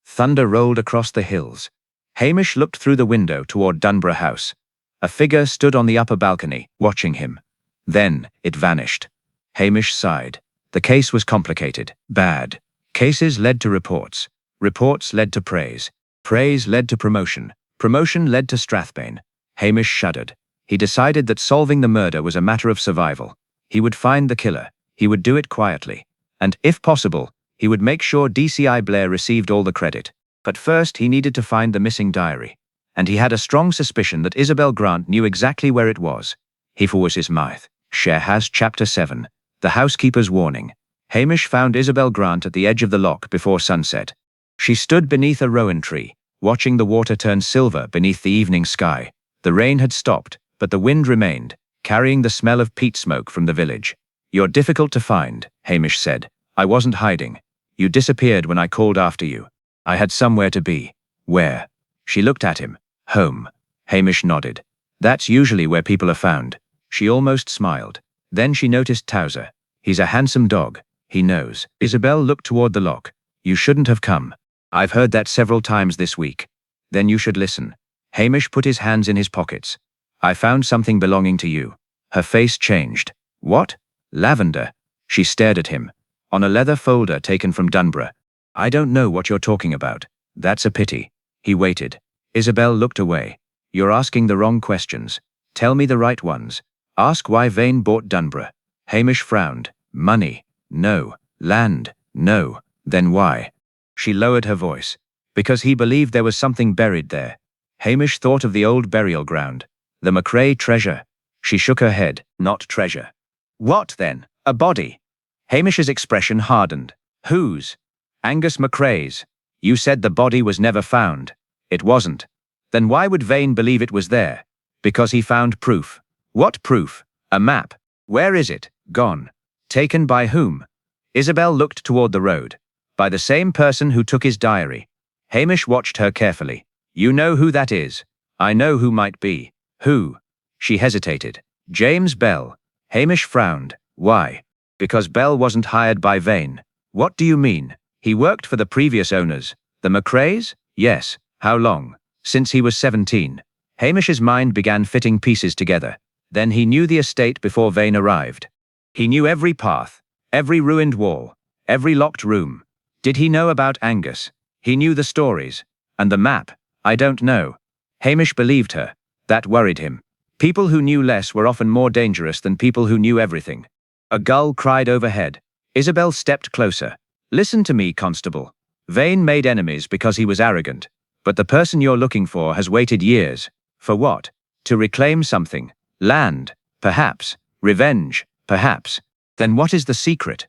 Thunder rolled across the hills. Hamish looked through the window toward Dunborough House. A figure stood on the upper balcony, watching him. Then, it vanished. Hamish sighed. The case was complicated. Bad. Cases led to reports. Reports led to praise. Praise led to promotion. Promotion led to Strathbane. Hamish shuddered. He decided that solving the murder was a matter of survival. He would find the killer. He would do it quietly. And, if possible, he would make sure DCI Blair received all the credit. But first he needed to find the missing diary. And he had a strong suspicion that Isabel Grant knew exactly where it was. He was his mouth. Sherhaz Chapter 7. The Housekeeper's Warning. Hamish found Isabel Grant at the edge of the loch before sunset. She stood beneath a rowan tree, watching the water turn silver beneath the evening sky. The rain had stopped, but the wind remained, carrying the smell of peat smoke from the village. "You're difficult to find," Hamish said. "I wasn't hiding. You disappeared when I called after you. I had somewhere to be." "Where?" She looked at him. "Home." Hamish nodded. "That's usually where people are found." She almost smiled. Then she noticed Towser. "He's a handsome dog. He knows." Isabel looked toward the loch. "You shouldn't have come. I've heard that several times this week." "Then you should listen." Hamish put his hands in his pockets. "I found something belonging to you." Her face changed. "What?" "Lavender." She stared at him. "On a leather folder taken from Dunborough." "I don't know what you're talking about." "That's a pity." He waited. Isabel looked away. "You're asking the wrong questions. Tell me the right ones. Ask why Vane bought Dunborough." Hamish frowned. "Money? No. Land? No. Then why?" She lowered her voice. "Because he believed there was something buried there." Hamish thought of the old burial ground. "The McRae treasure." She shook her head. "Not treasure." "What then? A body?" Hamish's expression hardened. "Whose?" "Angus McRae's. You said the body was never found." "It wasn't." "Then why would Vane believe it was there?" "Because he found proof." "What proof?" "A map." "Where is it?" "Gone." "Taken by whom?" Isabel looked toward the road. "By the same person who took his diary." Hamish watched her carefully. "You know who that is?" "I know who might be." "Who?" She hesitated. "James Bell." Hamish frowned. "Why?" "Because Bell wasn't hired by Vane." "What do you mean?" "He worked for the previous owners." "The McRaes?" "Yes." "How long?" "Since he was 17. Hamish's mind began fitting pieces together. Then he knew the estate before Vane arrived. He knew every path, every ruined wall, every locked room. Did he know about Angus? He knew the stories. And the map? "I don't know." Hamish believed her. That worried him. People who knew less were often more dangerous than people who knew everything. A gull cried overhead. Isabel stepped closer. "Listen to me, Constable. Vane made enemies because he was arrogant. But the person you're looking for has waited years. For what? To reclaim something. Land, perhaps. Revenge, perhaps. Then what is the secret?"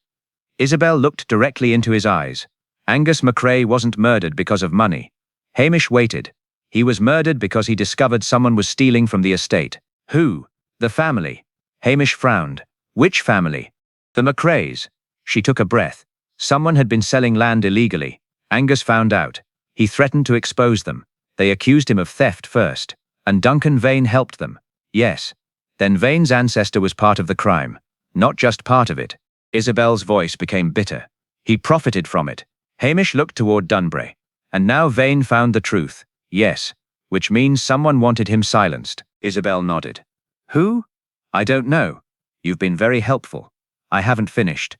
Isabel looked directly into his eyes. "Angus McRae wasn't murdered because of money." Hamish waited. "He was murdered because he discovered someone was stealing from the estate." "Who?" "The family." Hamish frowned. "Which family?" "The McRaes." She took a breath. "Someone had been selling land illegally. Angus found out. He threatened to expose them. They accused him of theft first. And Duncan Vane helped them." "Yes." "Then Vane's ancestor was part of the crime." "Not just part of it." Isabel's voice became bitter. "He profited from it." Hamish looked toward Dunborough. "And now Vane found the truth." "Yes." "Which means someone wanted him silenced." Isabel nodded. "Who?" "I don't know." "You've been very helpful." "I haven't finished."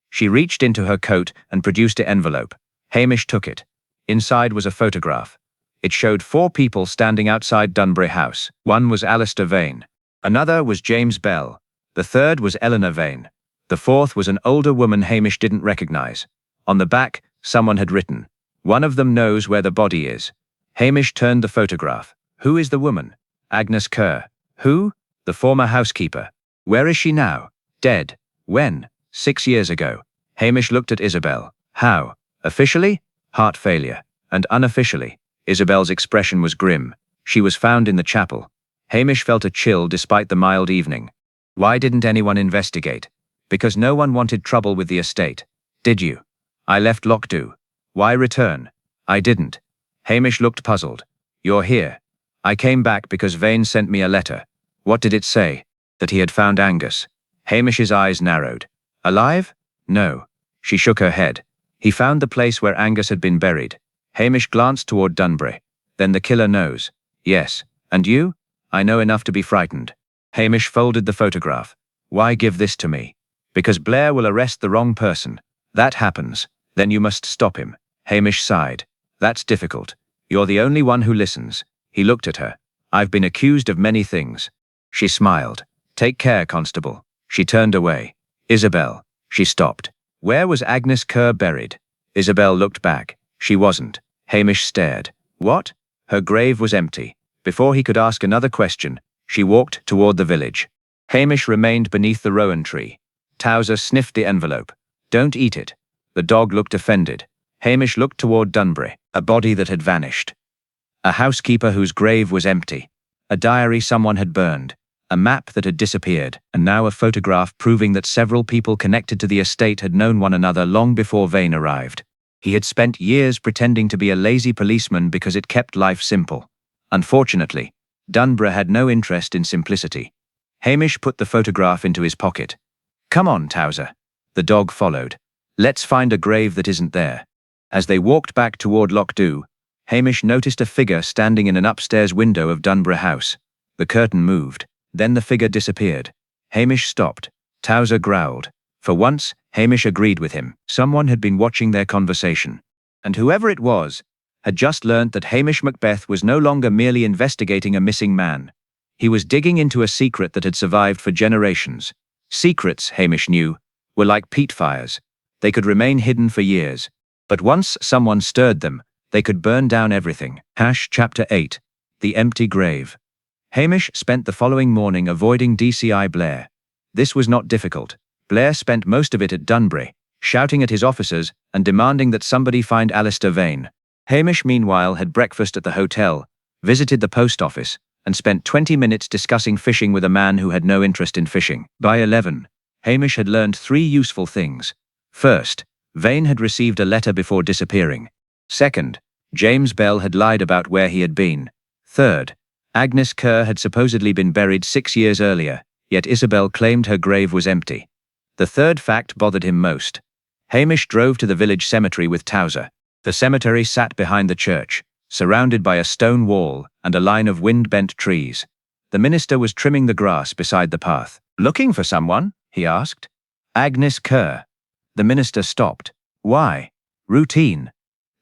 She reached into her coat and produced an envelope. Hamish took it. Inside was a photograph. It showed 4 people standing outside Dunborough House. One was Alistair Vane. Another was James Bell. The third was Eleanor Vane. The fourth was an older woman Hamish didn't recognize. On the back, someone had written, "One of them knows where the body is." Hamish turned the photograph. "Who is the woman?" "Agnes Kerr." "Who?" "The former housekeeper." "Where is she now?" "Dead." "When?" 6 years ago. Hamish looked at Isabel. "How? Officially?" "Heart failure." "And unofficially?" Isabel's expression was grim. "She was found in the chapel." Hamish felt a chill despite the mild evening. "Why didn't anyone investigate?" "Because no one wanted trouble with the estate." "Did you?" "I left Lochdu." "Why return?" "I didn't." Hamish looked puzzled. "You're here." "I came back because Vane sent me a letter." "What did it say?" "That he had found Angus." Hamish's eyes narrowed. "Alive?" "No." She shook her head. "He found the place where Angus had been buried." Hamish glanced toward Dunborough. "Then the killer knows." "Yes. And you?" "I know enough to be frightened." Hamish folded the photograph. "Why give this to me?" "Because Blair will arrest the wrong person. That happens. Then you must stop him." Hamish sighed. "That's difficult. You're the only one who listens." He looked at her. "I've been accused of many things." She smiled. "Take care, Constable." She turned away. "Isabel." She stopped. "Where was Agnes Kerr buried?" Isabel looked back. She wasn't. Hamish stared. "What?" Her grave was empty. Before he could ask another question, she walked toward the village. Hamish remained beneath the rowan tree. Towser sniffed the envelope. Don't eat it. The dog looked offended. Hamish looked toward Dunbury, a body that had vanished. A housekeeper whose grave was empty. A diary someone had burned. A map that had disappeared, and now a photograph proving that several people connected to the estate had known one another long before Vane arrived. He had spent years pretending to be a lazy policeman because it kept life simple. Unfortunately, Dunbury had no interest in simplicity. Hamish put the photograph into his pocket. "Come on, Towser." The dog followed. "Let's find a grave that isn't there." As they walked back toward Loch-Dhu, Hamish noticed a figure standing in an upstairs window of Dunbury House. The curtain moved. Then the figure disappeared. Hamish stopped. Towser growled. For once, Hamish agreed with him. Someone had been watching their conversation. And whoever it was, had just learnt that Hamish Macbeth was no longer merely investigating a missing man. He was digging into a secret that had survived for generations. Secrets, Hamish knew, were like peat fires. They could remain hidden for years. But once someone stirred them, they could burn down everything. Chapter 8. The Empty Grave. Hamish spent the following morning avoiding DCI Blair. This was not difficult. Blair spent most of it at Dunbury, shouting at his officers and demanding that somebody find Alistair Vane. Hamish, meanwhile, had breakfast at the hotel, visited the post office, and spent 20 minutes discussing fishing with a man who had no interest in fishing. By 11, Hamish had learned 3 useful things. First, Vane had received a letter before disappearing. Second, James Bell had lied about where he had been. Third, Agnes Kerr had supposedly been buried 6 years earlier, yet Isabel claimed her grave was empty. The third fact bothered him most. Hamish drove to the village cemetery with Towser. The cemetery sat behind the church, surrounded by a stone wall and a line of wind-bent trees. The minister was trimming the grass beside the path. "Looking for someone?" he asked. "Agnes Kerr." The minister stopped. "Why?" "Routine."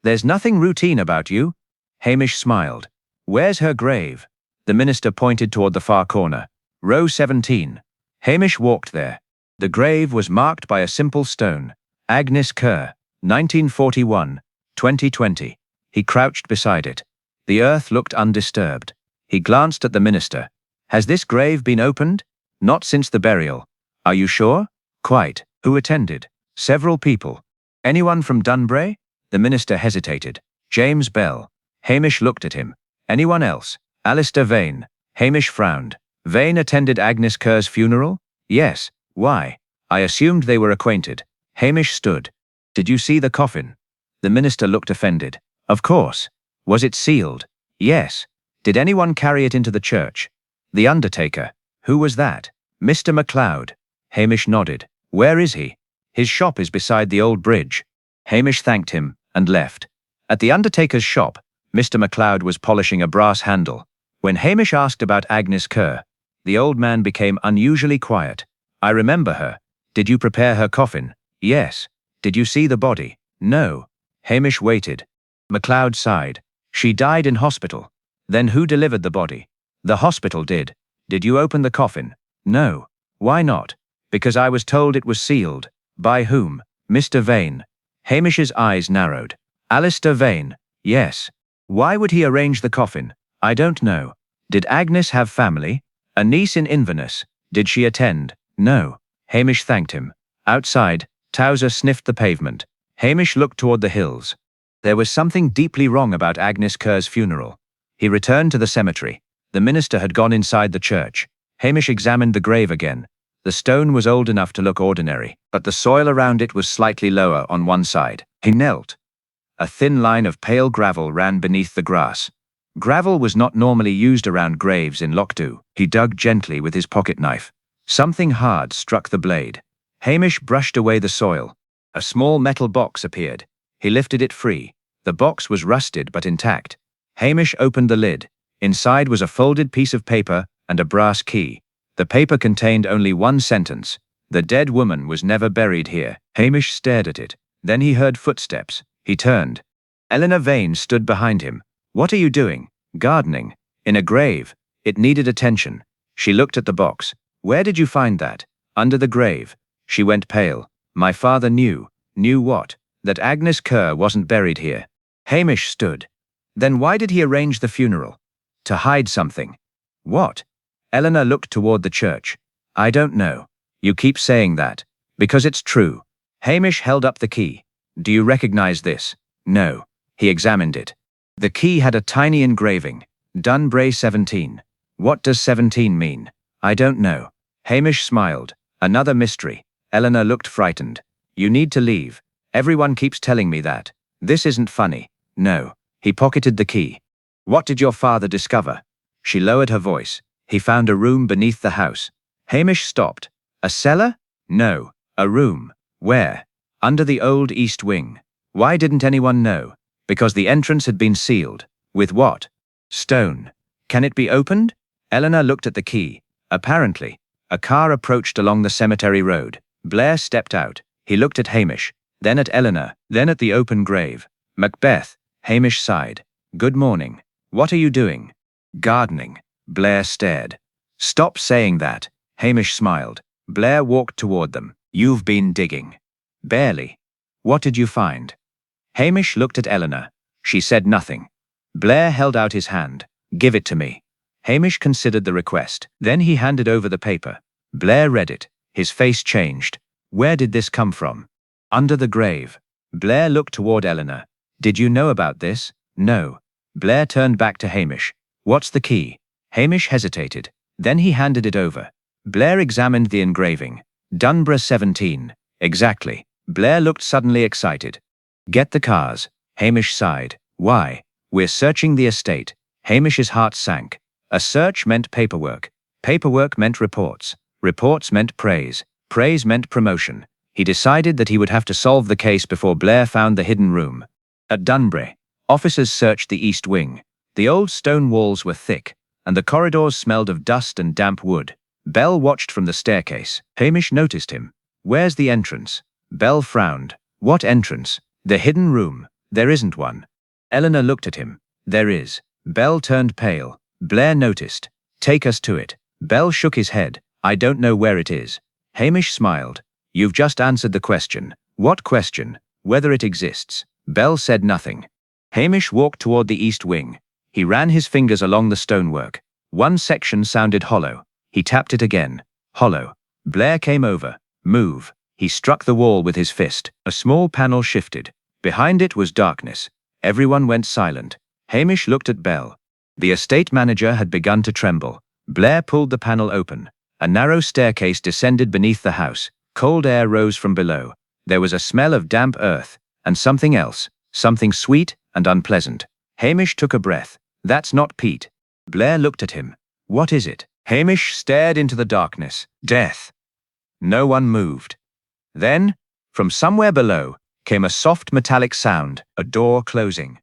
"There's nothing routine about you." Hamish smiled. "Where's her grave?" The minister pointed toward the far corner. "Row 17. Hamish walked there. The grave was marked by a simple stone. Agnes Kerr, 1941, 2020. He crouched beside it. The earth looked undisturbed. He glanced at the minister. "Has this grave been opened?" "Not since the burial." "Are you sure?" "Quite." "Who attended?" "Several people." "Anyone from Dunbury?" The minister hesitated. "James Bell." Hamish looked at him. "Anyone else?" "Alistair Vane." Hamish frowned. "Vane attended Agnes Kerr's funeral?" "Yes." "Why?" "I assumed they were acquainted." Hamish stood. "Did you see the coffin?" The minister looked offended. "Of course." "Was it sealed?" "Yes." "Did anyone carry it into the church?" "The undertaker." "Who was that?" "Mr. MacLeod." Hamish nodded. "Where is he?" "His shop is beside the old bridge." Hamish thanked him and left. At the undertaker's shop, Mr. MacLeod was polishing a brass handle. When Hamish asked about Agnes Kerr, the old man became unusually quiet. "I remember her. Did you prepare her coffin?" "Yes." "Did you see the body?" "No." Hamish waited. MacLeod sighed. "She died in hospital." "Then who delivered the body?" "The hospital did." "Did you open the coffin?" "No." "Why not?" "Because I was told it was sealed." "By whom?" "Mr. Vane." Hamish's eyes narrowed. "Alistair Vane?" "Yes." "Why would he arrange the coffin?" "I don't know." "Did Agnes have family?" "A niece in Inverness." "Did she attend?" "No." Hamish thanked him. Outside, Towser sniffed the pavement. Hamish looked toward the hills. There was something deeply wrong about Agnes Kerr's funeral. He returned to the cemetery. The minister had gone inside the church. Hamish examined the grave again. The stone was old enough to look ordinary, but the soil around it was slightly lower on one side. He knelt. A thin line of pale gravel ran beneath the grass. Gravel was not normally used around graves in Loch-Dhu. He dug gently with his pocket knife. Something hard struck the blade. Hamish brushed away the soil. A small metal box appeared. He lifted it free. The box was rusted but intact. Hamish opened the lid. Inside was a folded piece of paper and a brass key. The paper contained only one sentence. "The dead woman was never buried here." Hamish stared at it. Then he heard footsteps. He turned. Eleanor Vane stood behind him. "What are you doing?" "Gardening." "In a grave." It needed attention. She looked at the box. "Where did you find that?" "Under the grave." She went pale. "My father knew." "Knew what?" "That Agnes Kerr wasn't buried here." Hamish stood. "Then why did he arrange the funeral?" "To hide something." "What?" Eleanor looked toward the church. "I don't know. You keep saying that." "Because it's true." Hamish held up the key. Do you recognize this? No. He examined it. The key had a tiny engraving. Dunbray 17. What does 17 mean? I don't know. Hamish smiled. Another mystery. Eleanor looked frightened. You need to leave. Everyone keeps telling me that. This isn't funny. No. He pocketed the key. What did your father discover? She lowered her voice. He found a room beneath the house. Hamish stopped. A cellar? No. A room. Where? Under the old east wing. Why didn't anyone know? Because the entrance had been sealed. With what? Stone. Can it be opened? Eleanor looked at the key. Apparently. A car approached along the cemetery road. Blair stepped out. He looked at Hamish, then at Eleanor, then at the open grave. Macbeth. Hamish sighed. Good morning. What are you doing? Gardening. Blair stared. Stop saying that. Hamish smiled. Blair walked toward them. You've been digging. Barely. What did you find? Hamish looked at Eleanor. She said nothing. Blair held out his hand. Give it to me. Hamish considered the request. Then he handed over the paper. Blair read it. His face changed. Where did this come from? Under the grave. Blair looked toward Eleanor. Did you know about this? No. Blair turned back to Hamish. What's the key? Hamish hesitated. Then he handed it over. Blair examined the engraving. Dunbray 17. Exactly. Blair looked suddenly excited. Get the cars. Hamish sighed. Why? We're searching the estate. Hamish's heart sank. A search meant paperwork. Paperwork meant reports. Reports meant praise. Praise meant promotion. He decided that he would have to solve the case before Blair found the hidden room. At Dunbray, officers searched the east wing. The old stone walls were thick, and the corridors smelled of dust and damp wood. Bell watched from the staircase. Hamish noticed him. Where's the entrance? Bell frowned. What entrance? The hidden room. There isn't one. Eleanor looked at him. There is. Bell turned pale. Blair noticed. Take us to it. Bell shook his head. I don't know where it is. Hamish smiled. You've just answered the question. What question? Whether it exists. Bell said nothing. Hamish walked toward the east wing. He ran his fingers along the stonework. One section sounded hollow. He tapped it again. Hollow. Blair came over. Move. He struck the wall with his fist. A small panel shifted. Behind it was darkness. Everyone went silent. Hamish looked at Bell. The estate manager had begun to tremble. Blair pulled the panel open. A narrow staircase descended beneath the house. Cold air rose from below. There was a smell of damp earth, and something else, something sweet and unpleasant. Hamish took a breath. That's not Pete. Blair looked at him. What is it? Hamish stared into the darkness. Death. No one moved. Then, from somewhere below, came a soft metallic sound, a door closing.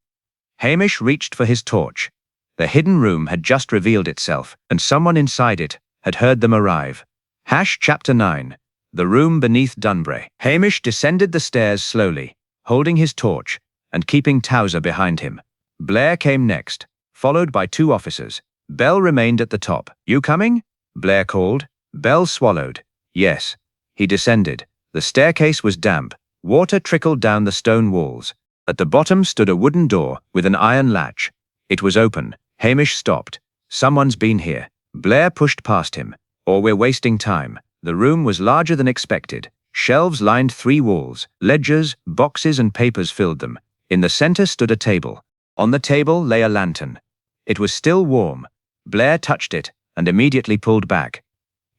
Hamish reached for his torch. The hidden room had just revealed itself, and someone inside it had heard them arrive. Chapter 9. The room beneath Dunbray. Hamish descended the stairs slowly, holding his torch, and keeping Towser behind him. Blair came next, followed by 2 officers. Bell remained at the top. You coming? Blair called. Bell swallowed. Yes. He descended. The staircase was damp. Water trickled down the stone walls. At the bottom stood a wooden door with an iron latch. It was open. Hamish stopped. Someone's been here. Blair pushed past him. Or we're wasting time. The room was larger than expected. Shelves lined 3 walls. Ledgers, boxes and papers filled them. In the center stood a table. On the table lay a lantern. It was still warm. Blair touched it and immediately pulled back.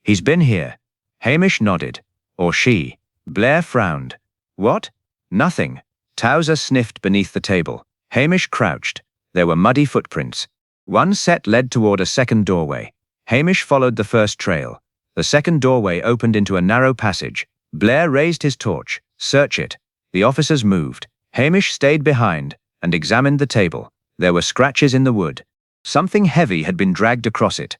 He's been here. Hamish nodded. Or she. Blair frowned. What? Nothing. Towser sniffed beneath the table. Hamish crouched. There were muddy footprints. One set led toward a second doorway. Hamish followed the first trail. The second doorway opened into a narrow passage. Blair raised his torch. Search it. The officers moved. Hamish stayed behind and examined the table. There were scratches in the wood. Something heavy had been dragged across it.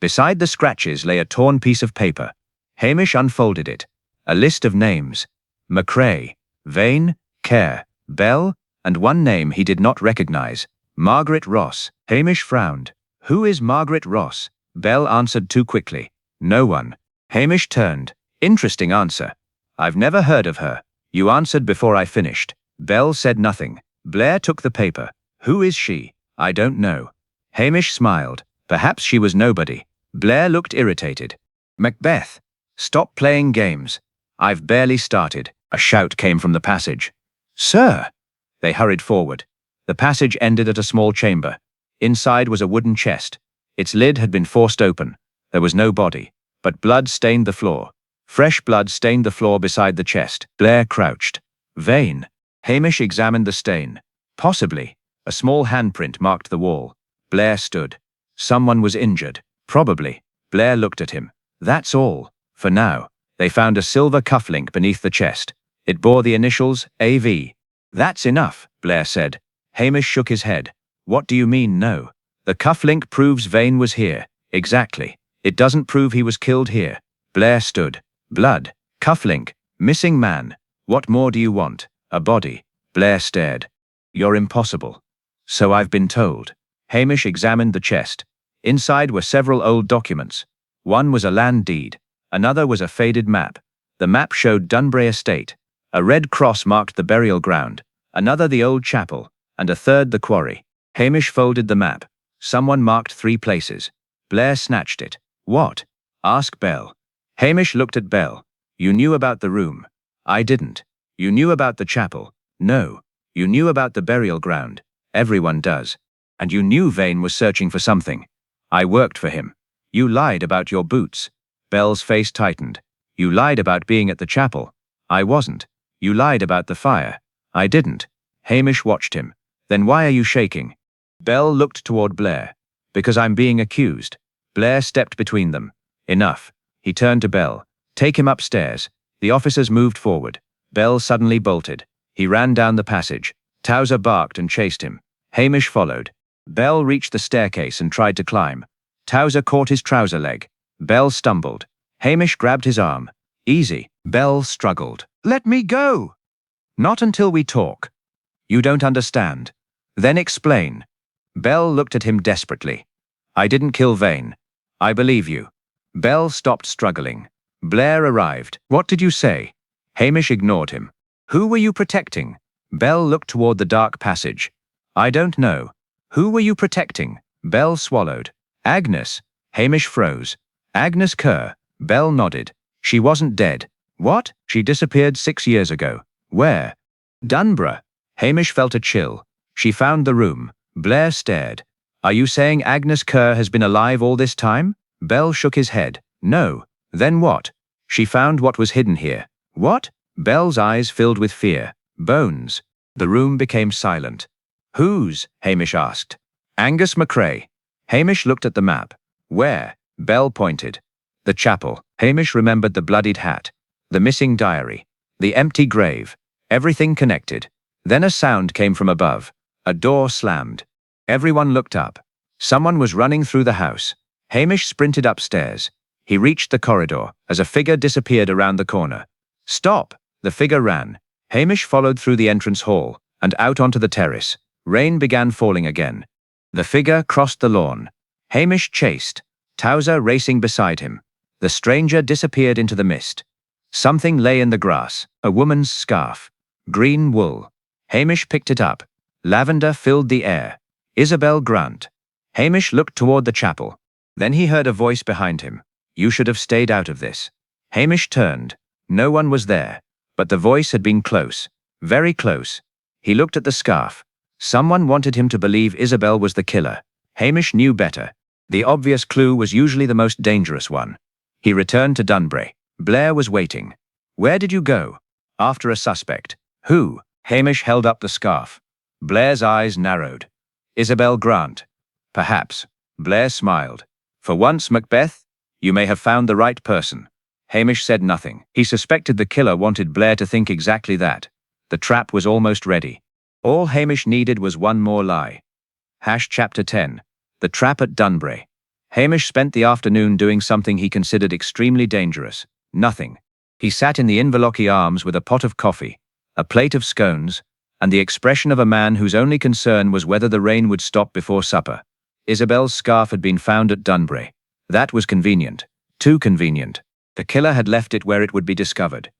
Beside the scratches lay a torn piece of paper. Hamish unfolded it. A list of names. McCrae, Vane, Kerr, Bell, and one name he did not recognize. Margaret Ross. Hamish frowned. Who is Margaret Ross? Bell answered too quickly. No one. Hamish turned. Interesting answer. I've never heard of her. You answered before I finished. Bell said nothing. Blair took the paper. Who is she? I don't know. Hamish smiled. Perhaps she was nobody. Blair looked irritated. Macbeth. Stop playing games. I've barely started. A shout came from the passage. "Sir!" They hurried forward. The passage ended at a small chamber. Inside was a wooden chest. Its lid had been forced open. There was no body, but blood stained the floor. Fresh blood stained the floor beside the chest. Blair crouched. Vein. Hamish examined the stain. Possibly. A small handprint marked the wall. Blair stood. Someone was injured. Probably. Blair looked at him. That's all. For now. They found a silver cufflink beneath the chest. It bore the initials AV. That's enough, Blair said. Hamish shook his head. What do you mean, no? The cufflink proves Vane was here. Exactly. It doesn't prove he was killed here. Blair stood. Blood. Cufflink. Missing man. What more do you want? A body. Blair stared. You're impossible. So I've been told. Hamish examined the chest. Inside were several old documents. One was a land deed. Another was a faded map. The map showed Dunbury Estate. A red cross marked the burial ground. Another the old chapel. And a third the quarry. Hamish folded the map. Someone marked 3 places. Blair snatched it. What? Ask Bell. Hamish looked at Bell. You knew about the room. I didn't. You knew about the chapel. No. You knew about the burial ground. Everyone does. And you knew Vane was searching for something. I worked for him. You lied about your boots. Bell's face tightened. You lied about being at the chapel. I wasn't. You lied about the fire. I didn't. Hamish watched him. Then why are you shaking? Bell looked toward Blair. Because I'm being accused. Blair stepped between them. Enough. He turned to Bell. Take him upstairs. The officers moved forward. Bell suddenly bolted. He ran down the passage. Towser barked and chased him. Hamish followed. Bell reached the staircase and tried to climb. Towser caught his trouser leg. Bell stumbled. Hamish grabbed his arm. Easy. Bell struggled. Let me go! Not until we talk. You don't understand. Then explain. Bell looked at him desperately. I didn't kill Vane. I believe you. Bell stopped struggling. Blair arrived. What did you say? Hamish ignored him. Who were you protecting? Bell looked toward the dark passage. I don't know. Who were you protecting? Bell swallowed. Agnes. Hamish froze. Agnes Kerr. Bell nodded. She wasn't dead. What? She disappeared 6 years ago. Where? Dunborough. Hamish felt a chill. She found the room. Blair stared. Are you saying Agnes Kerr has been alive all this time? Bell shook his head. No. Then what? She found what was hidden here. What? Bell's eyes filled with fear. Bones. The room became silent. Whose? Hamish asked. Angus McRae. Hamish looked at the map. Where? Bell pointed. The chapel. Hamish remembered the bloodied hat. The missing diary. The empty grave. Everything connected. Then a sound came from above. A door slammed. Everyone looked up. Someone was running through the house. Hamish sprinted upstairs. He reached the corridor as a figure disappeared around the corner. Stop! The figure ran. Hamish followed through the entrance hall and out onto the terrace. Rain began falling again. The figure crossed the lawn. Hamish chased. Towser racing beside him. The stranger disappeared into the mist. Something lay in the grass. A woman's scarf. Green wool. Hamish picked it up. Lavender filled the air. Isabel Grant. Hamish looked toward the chapel. Then he heard a voice behind him. You should have stayed out of this. Hamish turned. No one was there. But the voice had been close. Very close. He looked at the scarf. Someone wanted him to believe Isabel was the killer. Hamish knew better. The obvious clue was usually the most dangerous one. He returned to Dunbury. Blair was waiting. Where did you go? After a suspect. Who? Hamish held up the scarf. Blair's eyes narrowed. Isabel Grant. Perhaps. Blair smiled. For once, Macbeth, you may have found the right person. Hamish said nothing. He suspected the killer wanted Blair to think exactly that. The trap was almost ready. All Hamish needed was one more lie. Chapter 10. The Trap at Dunbury. Hamish spent the afternoon doing something he considered extremely dangerous. Nothing. He sat in the Inverlochy Arms with a pot of coffee, a plate of scones, and the expression of a man whose only concern was whether the rain would stop before supper. Isabel's scarf had been found at Dunbury. That was convenient. Too convenient. The killer had left it where it would be discovered.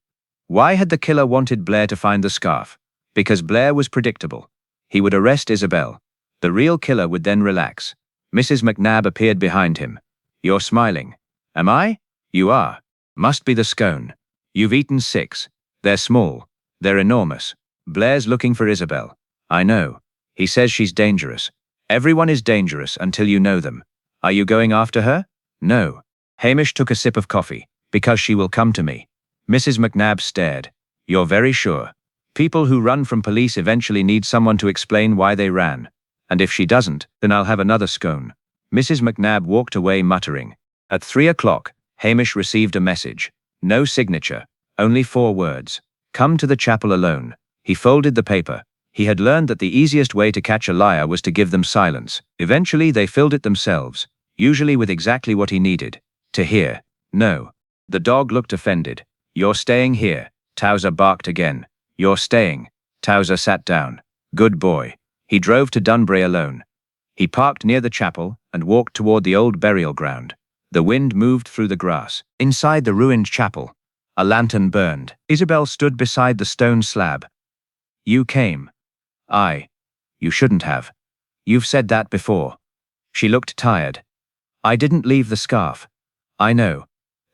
Why had the killer wanted Blair to find the scarf? Because Blair was predictable. He would arrest Isabel. The real killer would then relax. Mrs. McNabb appeared behind him. You're smiling. Am I? You are. Must be the scone. You've eaten 6. They're small. They're enormous. Blair's looking for Isabel. I know. He says she's dangerous. Everyone is dangerous until you know them. Are you going after her? No. Hamish took a sip of coffee. Because she will come to me. Mrs. McNabb stared. You're very sure? People who run from police eventually need someone to explain why they ran. And if she doesn't, then I'll have another scone. Mrs. McNabb walked away muttering. At 3 o'clock, Hamish received a message. No signature. Only 4 words. Come to the chapel alone. He folded the paper. He had learned that the easiest way to catch a liar was to give them silence. Eventually they filled it themselves, usually with exactly what he needed. To hear. No. The dog looked offended. You're staying here. Towser barked again. You're staying. Towser sat down. Good boy. He drove to Dunbury alone. He parked near the chapel and walked toward the old burial ground. The wind moved through the grass. Inside the ruined chapel, a lantern burned. Isabel stood beside the stone slab. You came. You shouldn't have. You've said that before. She looked tired. I didn't leave the scarf. I know.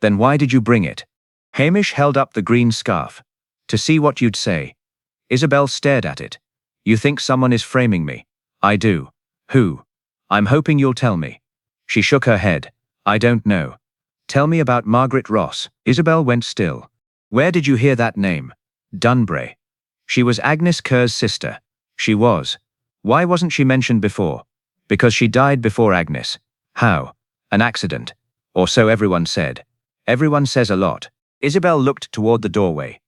Then why did you bring it? Hamish held up the green scarf. To see what you'd say. Isabel stared at it. You think someone is framing me? I do. Who? I'm hoping you'll tell me. She shook her head. I don't know. Tell me about Margaret Ross. Isabel went still. Where did you hear that name? Dunbury. She was Agnes Kerr's sister. She was. Why wasn't she mentioned before? Because she died before Agnes. How? An accident. Or so everyone said. Everyone says a lot. Isabel looked toward the doorway.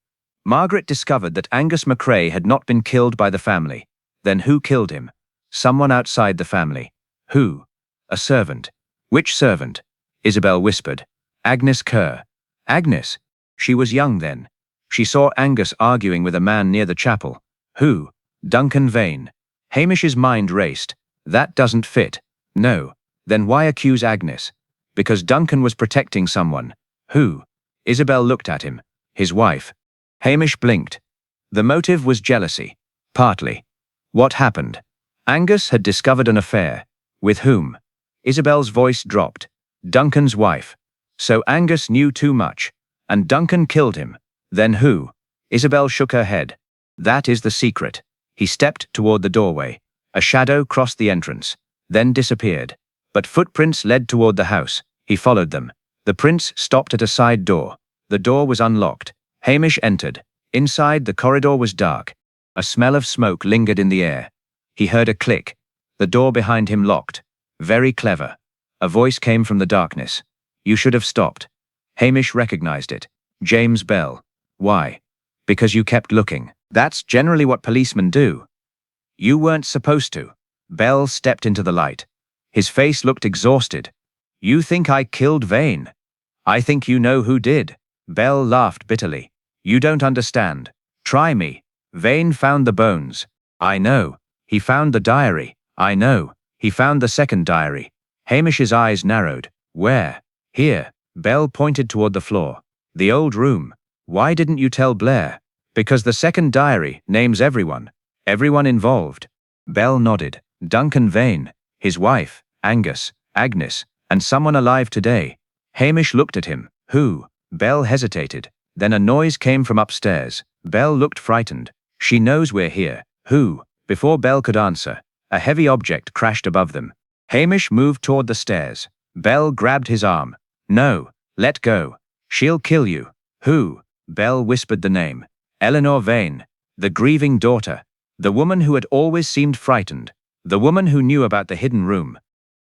Margaret discovered that Angus McRae had not been killed by the family. Then who killed him? Someone outside the family. Who? A servant. Which servant? Isabel whispered. Agnes Kerr. Agnes. She was young then. She saw Angus arguing with a man near the chapel. Who? Duncan Vane. Hamish's mind raced. That doesn't fit. No. Then why accuse Agnes? Because Duncan was protecting someone. Who? Isabel looked at him. His wife. Hamish blinked. The motive was jealousy. Partly. What happened? Angus had discovered an affair. With whom? Isabel's voice dropped. Duncan's wife. So Angus knew too much. And Duncan killed him. Then who? Isabel shook her head. That is the secret. He stepped toward the doorway. A shadow crossed the entrance, then disappeared. But footprints led toward the house. He followed them. The prince stopped at a side door. The door was unlocked. Hamish entered. Inside, the corridor was dark. A smell of smoke lingered in the air. He heard a click. The door behind him locked. Very clever. A voice came from the darkness. You should have stopped. Hamish recognized it. James Bell. Why? Because you kept looking. That's generally what policemen do. You weren't supposed to. Bell stepped into the light. His face looked exhausted. You think I killed Vane? I think you know who did. Bell laughed bitterly. You don't understand. Try me. Vane found the bones. I know. He found the diary. I know. He found the second diary. Hamish's eyes narrowed. Where? Here. Bell pointed toward the floor. The old room. Why didn't you tell Blair? Because the second diary names everyone. Everyone involved. Bell nodded. Duncan Vane, his wife, Angus, Agnes, and someone alive today. Hamish looked at him. Who? Bell hesitated. Then a noise came from upstairs. Bell looked frightened. She knows we're here. Who? Before Bell could answer, a heavy object crashed above them. Hamish moved toward the stairs. Bell grabbed his arm. No, let go. She'll kill you. Who? Bell whispered the name. Eleanor Vane. The grieving daughter. The woman who had always seemed frightened. The woman who knew about the hidden room.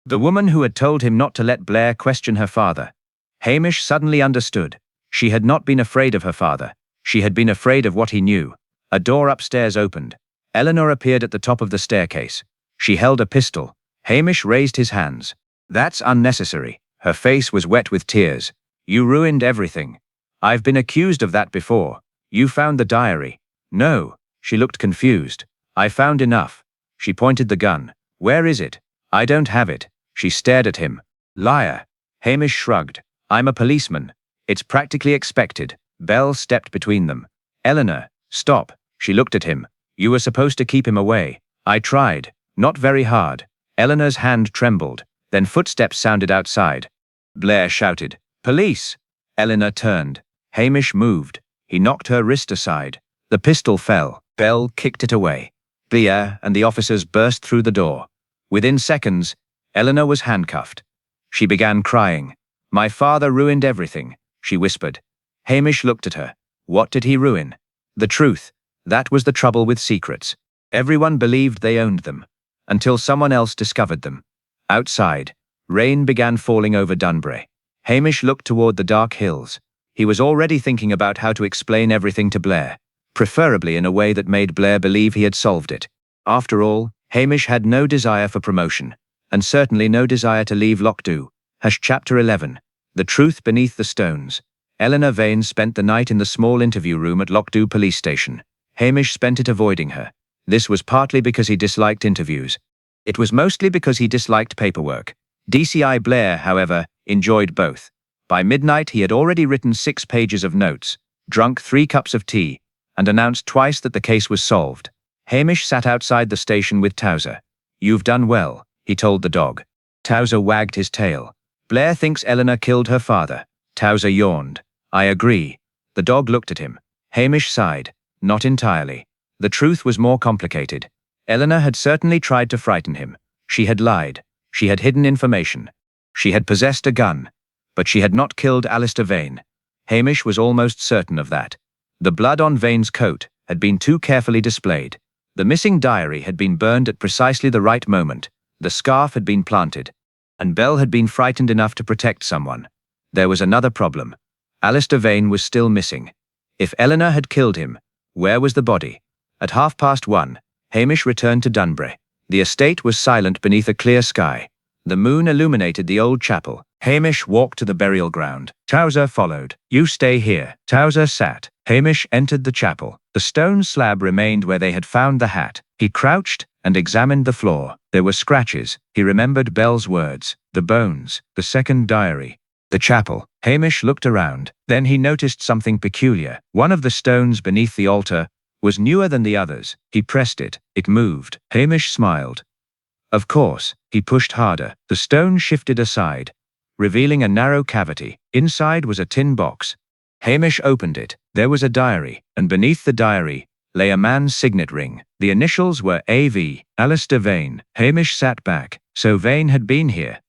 The woman who had told him not to let Blair question her father. Hamish suddenly understood. She had not been afraid of her father. She had been afraid of what he knew. A door upstairs opened. Eleanor appeared at the top of the staircase. She held a pistol. Hamish raised his hands. That's unnecessary. Her face was wet with tears. You ruined everything. I've been accused of that before. You found the diary. No. She looked confused. I found enough. She pointed the gun. Where is it? I don't have it. She stared at him. Liar. Hamish shrugged. I'm a policeman. It's practically expected. Bell stepped between them. Eleanor, stop. She looked at him. You were supposed to keep him away. I tried. Not very hard. Eleanor's hand trembled. Then footsteps sounded outside. Blair shouted. Police! Eleanor turned. Hamish moved. He knocked her wrist aside. The pistol fell. Bell kicked it away. Blair and the officers burst through the door. Within seconds, Eleanor was handcuffed. She began crying. "My father ruined everything," she whispered. Hamish looked at her. What did he ruin? The truth. That was the trouble with secrets. Everyone believed they owned them, until someone else discovered them. Outside, rain began falling over Dunbury. Hamish looked toward the dark hills. He was already thinking about how to explain everything to Blair, preferably in a way that made Blair believe he had solved it. After all, Hamish had no desire for promotion, and certainly no desire to leave Lockdow. Chapter 11. The Truth Beneath the Stones. Eleanor Vane spent the night in the small interview room at Lockdow police station. Hamish spent it avoiding her. This was partly because he disliked interviews. It was mostly because he disliked paperwork. DCI Blair, however, enjoyed both. By midnight he had already written 6 pages of notes, drunk 3 cups of tea, and announced twice that the case was solved. Hamish sat outside the station with Towser. "You've done well," he told the dog. Towser wagged his tail. "Blair thinks Eleanor killed her father." Towser yawned. "I agree." The dog looked at him. Hamish sighed. Not entirely. The truth was more complicated. Eleanor had certainly tried to frighten him. She had lied. She had hidden information. She had possessed a gun. But she had not killed Alistair Vane. Hamish was almost certain of that. The blood on Vane's coat had been too carefully displayed. The missing diary had been burned at precisely the right moment. The scarf had been planted. And Bell had been frightened enough to protect someone. There was another problem. Alistair Vane was still missing. If Eleanor had killed him, where was the body? At 1:30, Hamish returned to Dunbury. The estate was silent beneath a clear sky. The moon illuminated the old chapel. Hamish walked to the burial ground. Towser followed. "You stay here." Towser sat. Hamish entered the chapel. The stone slab remained where they had found the hat. He crouched and examined the floor. There were scratches. He remembered Bell's words. The bones. The second diary. The chapel. Hamish looked around. Then he noticed something peculiar. One of the stones beneath the altar was newer than the others. He pressed it. It moved. Hamish smiled. Of course. He pushed harder. The stone shifted aside, revealing a narrow cavity. Inside was a tin box. Hamish opened it. There was a diary, and beneath the diary lay a man's signet ring. The initials were A.V., Alistair Vane. Hamish sat back. So Vane had been here.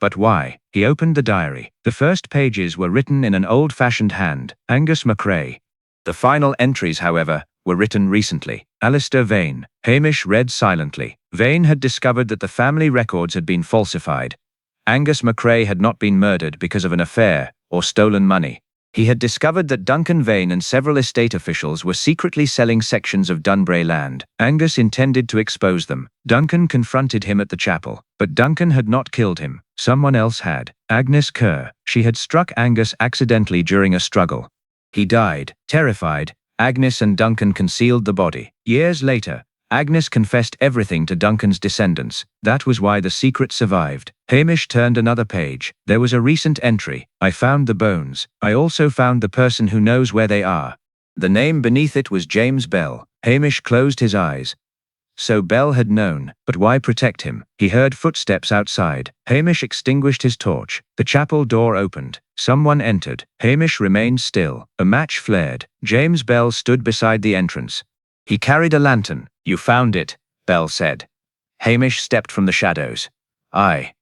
But why? He opened the diary. The first pages were written in an old-fashioned hand, Angus MacRae. The final entries, however, were written recently. Alistair Vane. Hamish read silently. Vane had discovered that the family records had been falsified. Angus MacRae had not been murdered because of an affair or stolen money. He had discovered that Duncan Vane and several estate officials were secretly selling sections of Dunbury land. Angus intended to expose them. Duncan confronted him at the chapel, but Duncan had not killed him. Someone else had. Agnes Kerr. She had struck Angus accidentally during a struggle. He died. Terrified, Agnes and Duncan concealed the body. Years later, Agnes confessed everything to Duncan's descendants. That was why the secret survived. Hamish turned another page. There was a recent entry. "I found the bones. I also found the person who knows where they are." The name beneath it was James Bell. Hamish closed his eyes. So Bell had known, but why protect him? He heard footsteps outside. Hamish extinguished his torch. The chapel door opened. Someone entered. Hamish remained still. A match flared. James Bell stood beside the entrance. He carried a lantern. "You found it," Bell said. Hamish stepped from the shadows. "Aye."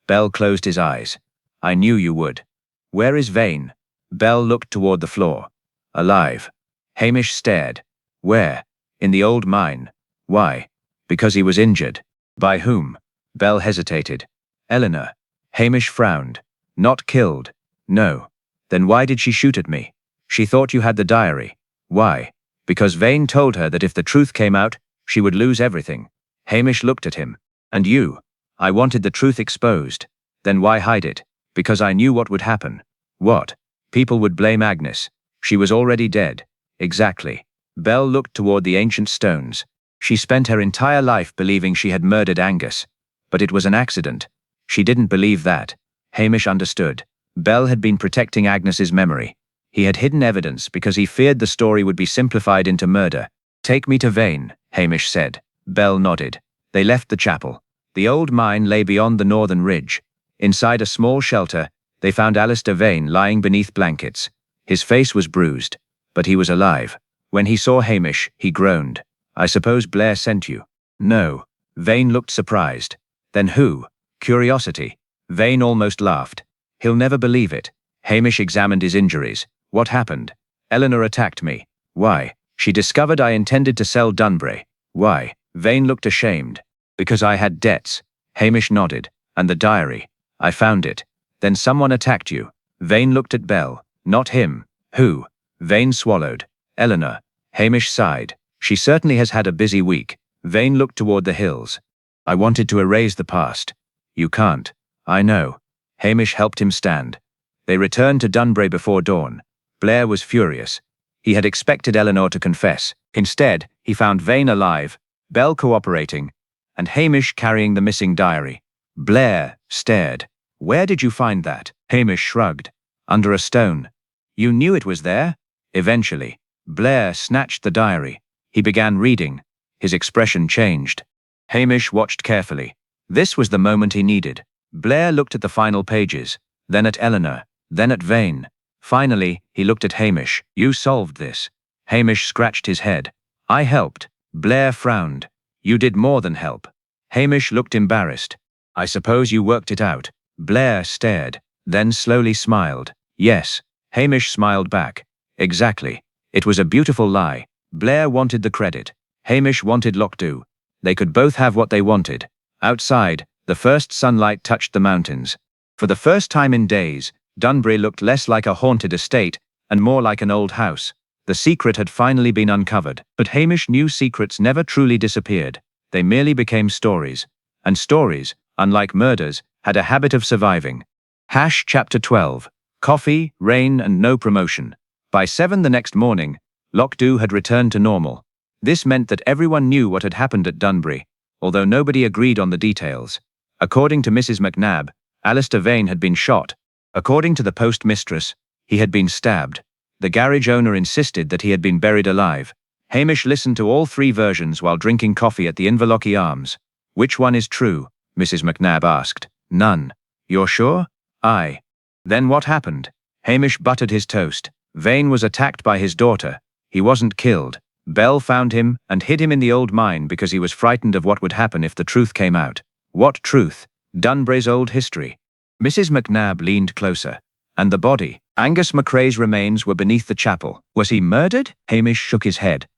Bell closed his eyes. "I knew you would." "Where is Vane?" Bell looked toward the floor. "Alive." Hamish stared. "Where?" "In the old mine." "Why?" "Because he was injured." "By whom?" Bell hesitated. "Eleanor." Hamish frowned. "Not killed." "No." "Then why did she shoot at me?" "She thought you had the diary." "Why?" "Because Vane told her that if the truth came out, she would lose everything." Hamish looked at him. "And you?" "I wanted the truth exposed." "Then why hide it?" "Because I knew what would happen." "What?" "People would blame Agnes. She was already dead." "Exactly." Bell looked toward the ancient stones. "She spent her entire life believing she had murdered Angus. But it was an accident. She didn't believe that." Hamish understood. Bell had been protecting Agnes's memory. He had hidden evidence because he feared the story would be simplified into murder. "Take me to Vane," Hamish said. Bell nodded. They left the chapel. The old mine lay beyond the northern ridge. Inside a small shelter, they found Alistair Vane lying beneath blankets. His face was bruised. but he was alive. When he saw Hamish, he groaned. "I suppose Blair sent you?" "No." Vane looked surprised. "Then who?" "Curiosity." Vane almost laughed. "He'll never believe it." Hamish examined his injuries. "What happened?" "Eleanor attacked me." "Why?" "She discovered I intended to sell Dunbury." "Why?" Vane looked ashamed. "Because I had debts." Hamish nodded. "And the diary?" "I found it." "Then someone attacked you." Vane looked at Belle. "Not him." "Who?" Vane swallowed. "Eleanor." Hamish sighed. "She certainly has had a busy week." Vane looked toward the hills. "I wanted to erase the past." "You can't." "I know." Hamish helped him stand. They returned to Dunbury before dawn. Blair was furious. He had expected Eleanor to confess. Instead, he found Vane alive, Belle cooperating, and Hamish carrying the missing diary. Blair stared. "Where did you find that?" Hamish shrugged. "Under a stone." "You knew it was there?" "Eventually." Blair snatched the diary. He began reading. His expression changed. Hamish watched carefully. This was the moment he needed. Blair looked at the final pages, then at Eleanor, then at Vane. Finally, he looked at Hamish. "You solved this." Hamish scratched his head. "I helped." Blair frowned. "You did more than help." Hamish looked embarrassed. "I suppose you worked it out." Blair stared, then slowly smiled. "Yes." Hamish smiled back. "Exactly. It was a beautiful lie." Blair wanted the credit. Hamish wanted Lockdoux. They could both have what they wanted. Outside, the first sunlight touched the mountains. For the first time in days, Dunbury looked less like a haunted estate and more like an old house. The secret had finally been uncovered. But Hamish knew secrets never truly disappeared. They merely became stories. And stories, unlike murders, had a habit of surviving. Chapter 12. Coffee, rain, and no promotion. By 7 the next morning, Lockdoux had returned to normal. This meant that everyone knew what had happened at Dunbury, although nobody agreed on the details. According to Mrs. Macnab, Alistair Vane had been shot. According to the postmistress, he had been stabbed. The garage owner insisted that he had been buried alive. Hamish listened to all three versions while drinking coffee at the Inverlochie Arms. "Which one is true?" Mrs. Macnab asked. "None." "You're sure?" "Aye." "Then what happened?" Hamish buttered his toast. "Vane was attacked by his daughter. He wasn't killed. Belle found him and hid him in the old mine because he was frightened of what would happen if the truth came out." "What truth?" "Dunbury's old history." Mrs. Macnab leaned closer. "And the body?" "Angus McRae's remains were beneath the chapel." "Was he murdered?" Hamish shook his head.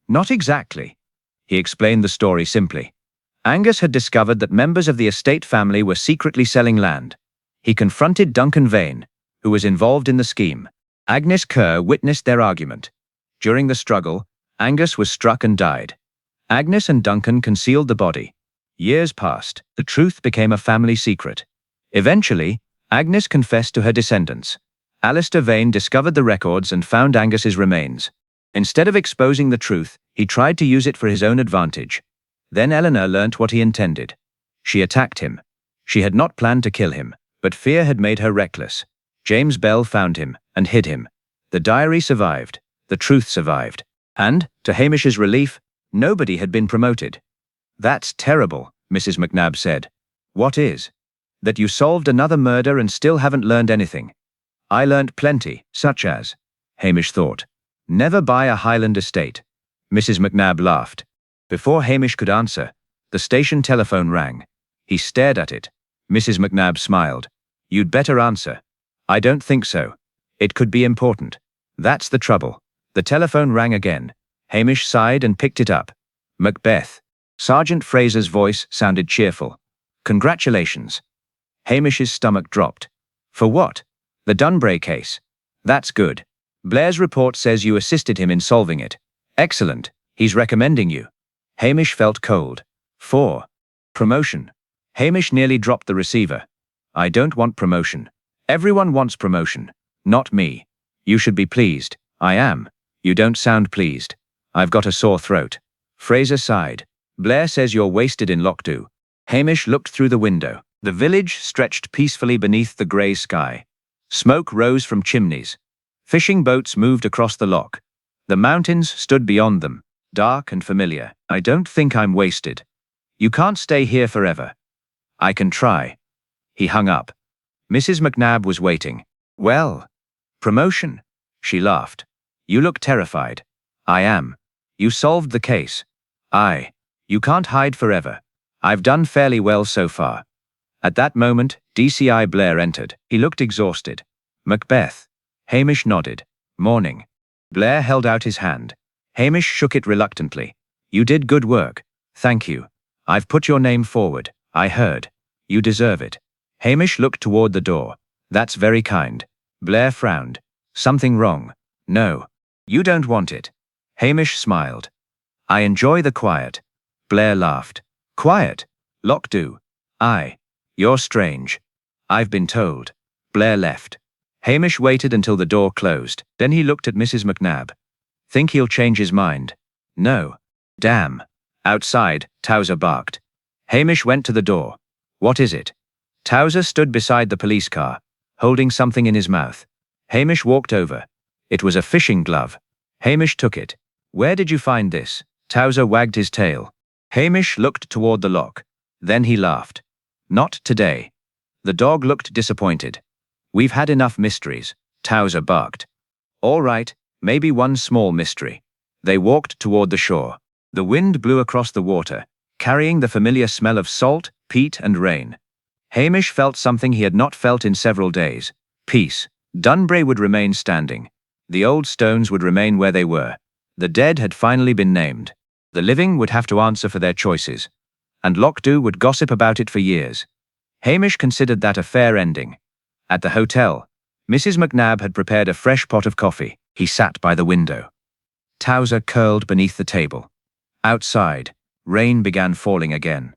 "Not exactly." He explained the story simply. Angus had discovered that members of the estate family were secretly selling land. He confronted Duncan Vane, who was involved in the scheme. Agnes Kerr witnessed their argument. During the struggle, Angus was struck and died. Agnes and Duncan concealed the body. Years passed. The truth became a family secret. Eventually, Agnes confessed to her descendants. Alistair Vane discovered the records and found Angus's remains. Instead of exposing the truth, he tried to use it for his own advantage. Then Eleanor learnt what he intended. She attacked him. She had not planned to kill him, but fear had made her reckless. James Bell found him and hid him. The diary survived. The truth survived. And, to Hamish's relief, nobody had been promoted. "That's terrible," Mrs. Macnab said. "What is?" "That you solved another murder and still haven't learned anything." "I learnt plenty, such as," Hamish thought. "Never buy a Highland Estate." Mrs. Macnab laughed. Before Hamish could answer, the station telephone rang. He stared at it. Mrs. Macnab smiled. "You'd better answer." "I don't think so. It could be important." "That's the trouble." The telephone rang again. Hamish sighed and picked it up. "Macbeth." Sergeant Fraser's voice sounded cheerful. "Congratulations." Hamish's stomach dropped. "For what?" "The Dunbury case." "That's good. Blair's report says you assisted him in solving it." "Excellent. He's recommending you." Hamish felt cold. "For promotion." Hamish nearly dropped the receiver. "I don't want promotion. Everyone wants promotion. Not me. You should be pleased." "I am." "You don't sound pleased." "I've got a sore throat." Fraser sighed. "Blair says you're wasted in Lockdoux." Hamish looked through the window. The village stretched peacefully beneath the grey sky. Smoke rose from chimneys. Fishing boats moved across the loch. The mountains stood beyond them, dark and familiar. "I don't think I'm wasted." "You can't stay here forever." "I can try." He hung up. Mrs. Macnab was waiting. "Well, promotion." She laughed. You look terrified. I am. You solved the case. Aye. You can't hide forever. I've done fairly well so far. At that moment, DCI Blair entered. He looked exhausted. Macbeth. Hamish nodded. Morning. Blair held out his hand. Hamish shook it reluctantly. You did good work. Thank you. I've put your name forward. I heard. You deserve it. Hamish looked toward the door. That's very kind. Blair frowned. Something wrong? No. You don't want it. Hamish smiled. I enjoy the quiet. Blair laughed. Quiet? Lockdo. Aye. You're strange. I've been told. Blair left. Hamish waited until the door closed. Then he looked at Mrs. McNab. Think he'll change his mind? No. Damn. Outside, Towser barked. Hamish went to the door. What is it? Towser stood beside the police car, holding something in his mouth. Hamish walked over. It was a fishing glove. Hamish took it. Where did you find this? Towser wagged his tail. Hamish looked toward the lock. Then he laughed. Not today. The dog looked disappointed. We've had enough mysteries, Towser barked. All right, maybe one small mystery. They walked toward the shore. The wind blew across the water, carrying the familiar smell of salt, peat, and rain. Hamish felt something he had not felt in several days. Peace. Dunbury would remain standing. The old stones would remain where they were. The dead had finally been named. The living would have to answer for their choices. And Lockdo would gossip about it for years. Hamish considered that a fair ending. At the hotel, Mrs. McNab had prepared a fresh pot of coffee. He sat by the window. Towser curled beneath the table. Outside, rain began falling again.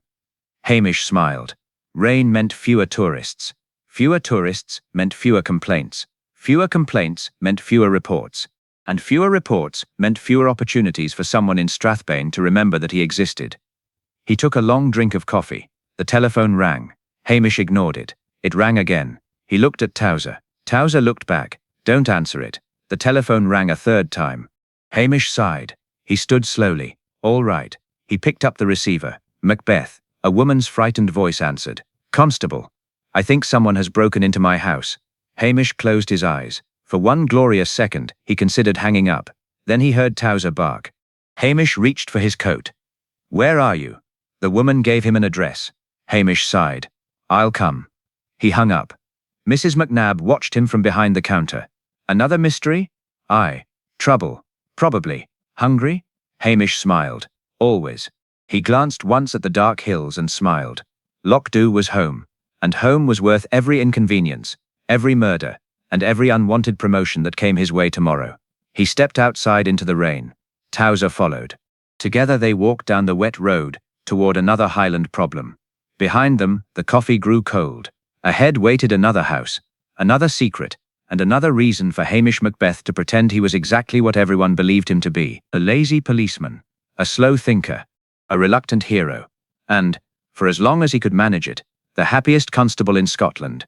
Hamish smiled. Rain meant fewer tourists. Fewer tourists meant fewer complaints. Fewer complaints meant fewer reports. And fewer reports meant fewer opportunities for someone in Strathbane to remember that he existed. He took a long drink of coffee. The telephone rang. Hamish ignored it. It rang again. He looked at Towser. Towser looked back. Don't answer it. The telephone rang a third time. Hamish sighed. He stood slowly. All right. He picked up the receiver. Macbeth. A woman's frightened voice answered. Constable. I think someone has broken into my house. Hamish closed his eyes. For one glorious second, he considered hanging up. Then he heard Towser bark. Hamish reached for his coat. Where are you? The woman gave him an address. Hamish sighed. I'll come. He hung up. Mrs. McNab watched him from behind the counter. Another mystery? Aye. Trouble. Probably. Hungry? Hamish smiled. Always. He glanced once at the dark hills and smiled. Lockdo was home. And home was worth every inconvenience, every murder, and every unwanted promotion that came his way tomorrow. He stepped outside into the rain. Towser followed. Together they walked down the wet road, toward another Highland problem. Behind them, the coffee grew cold. Ahead waited another house, another secret, and another reason for Hamish Macbeth to pretend he was exactly what everyone believed him to be. A lazy policeman, a slow thinker, a reluctant hero, and, for as long as he could manage it, the happiest constable in Scotland.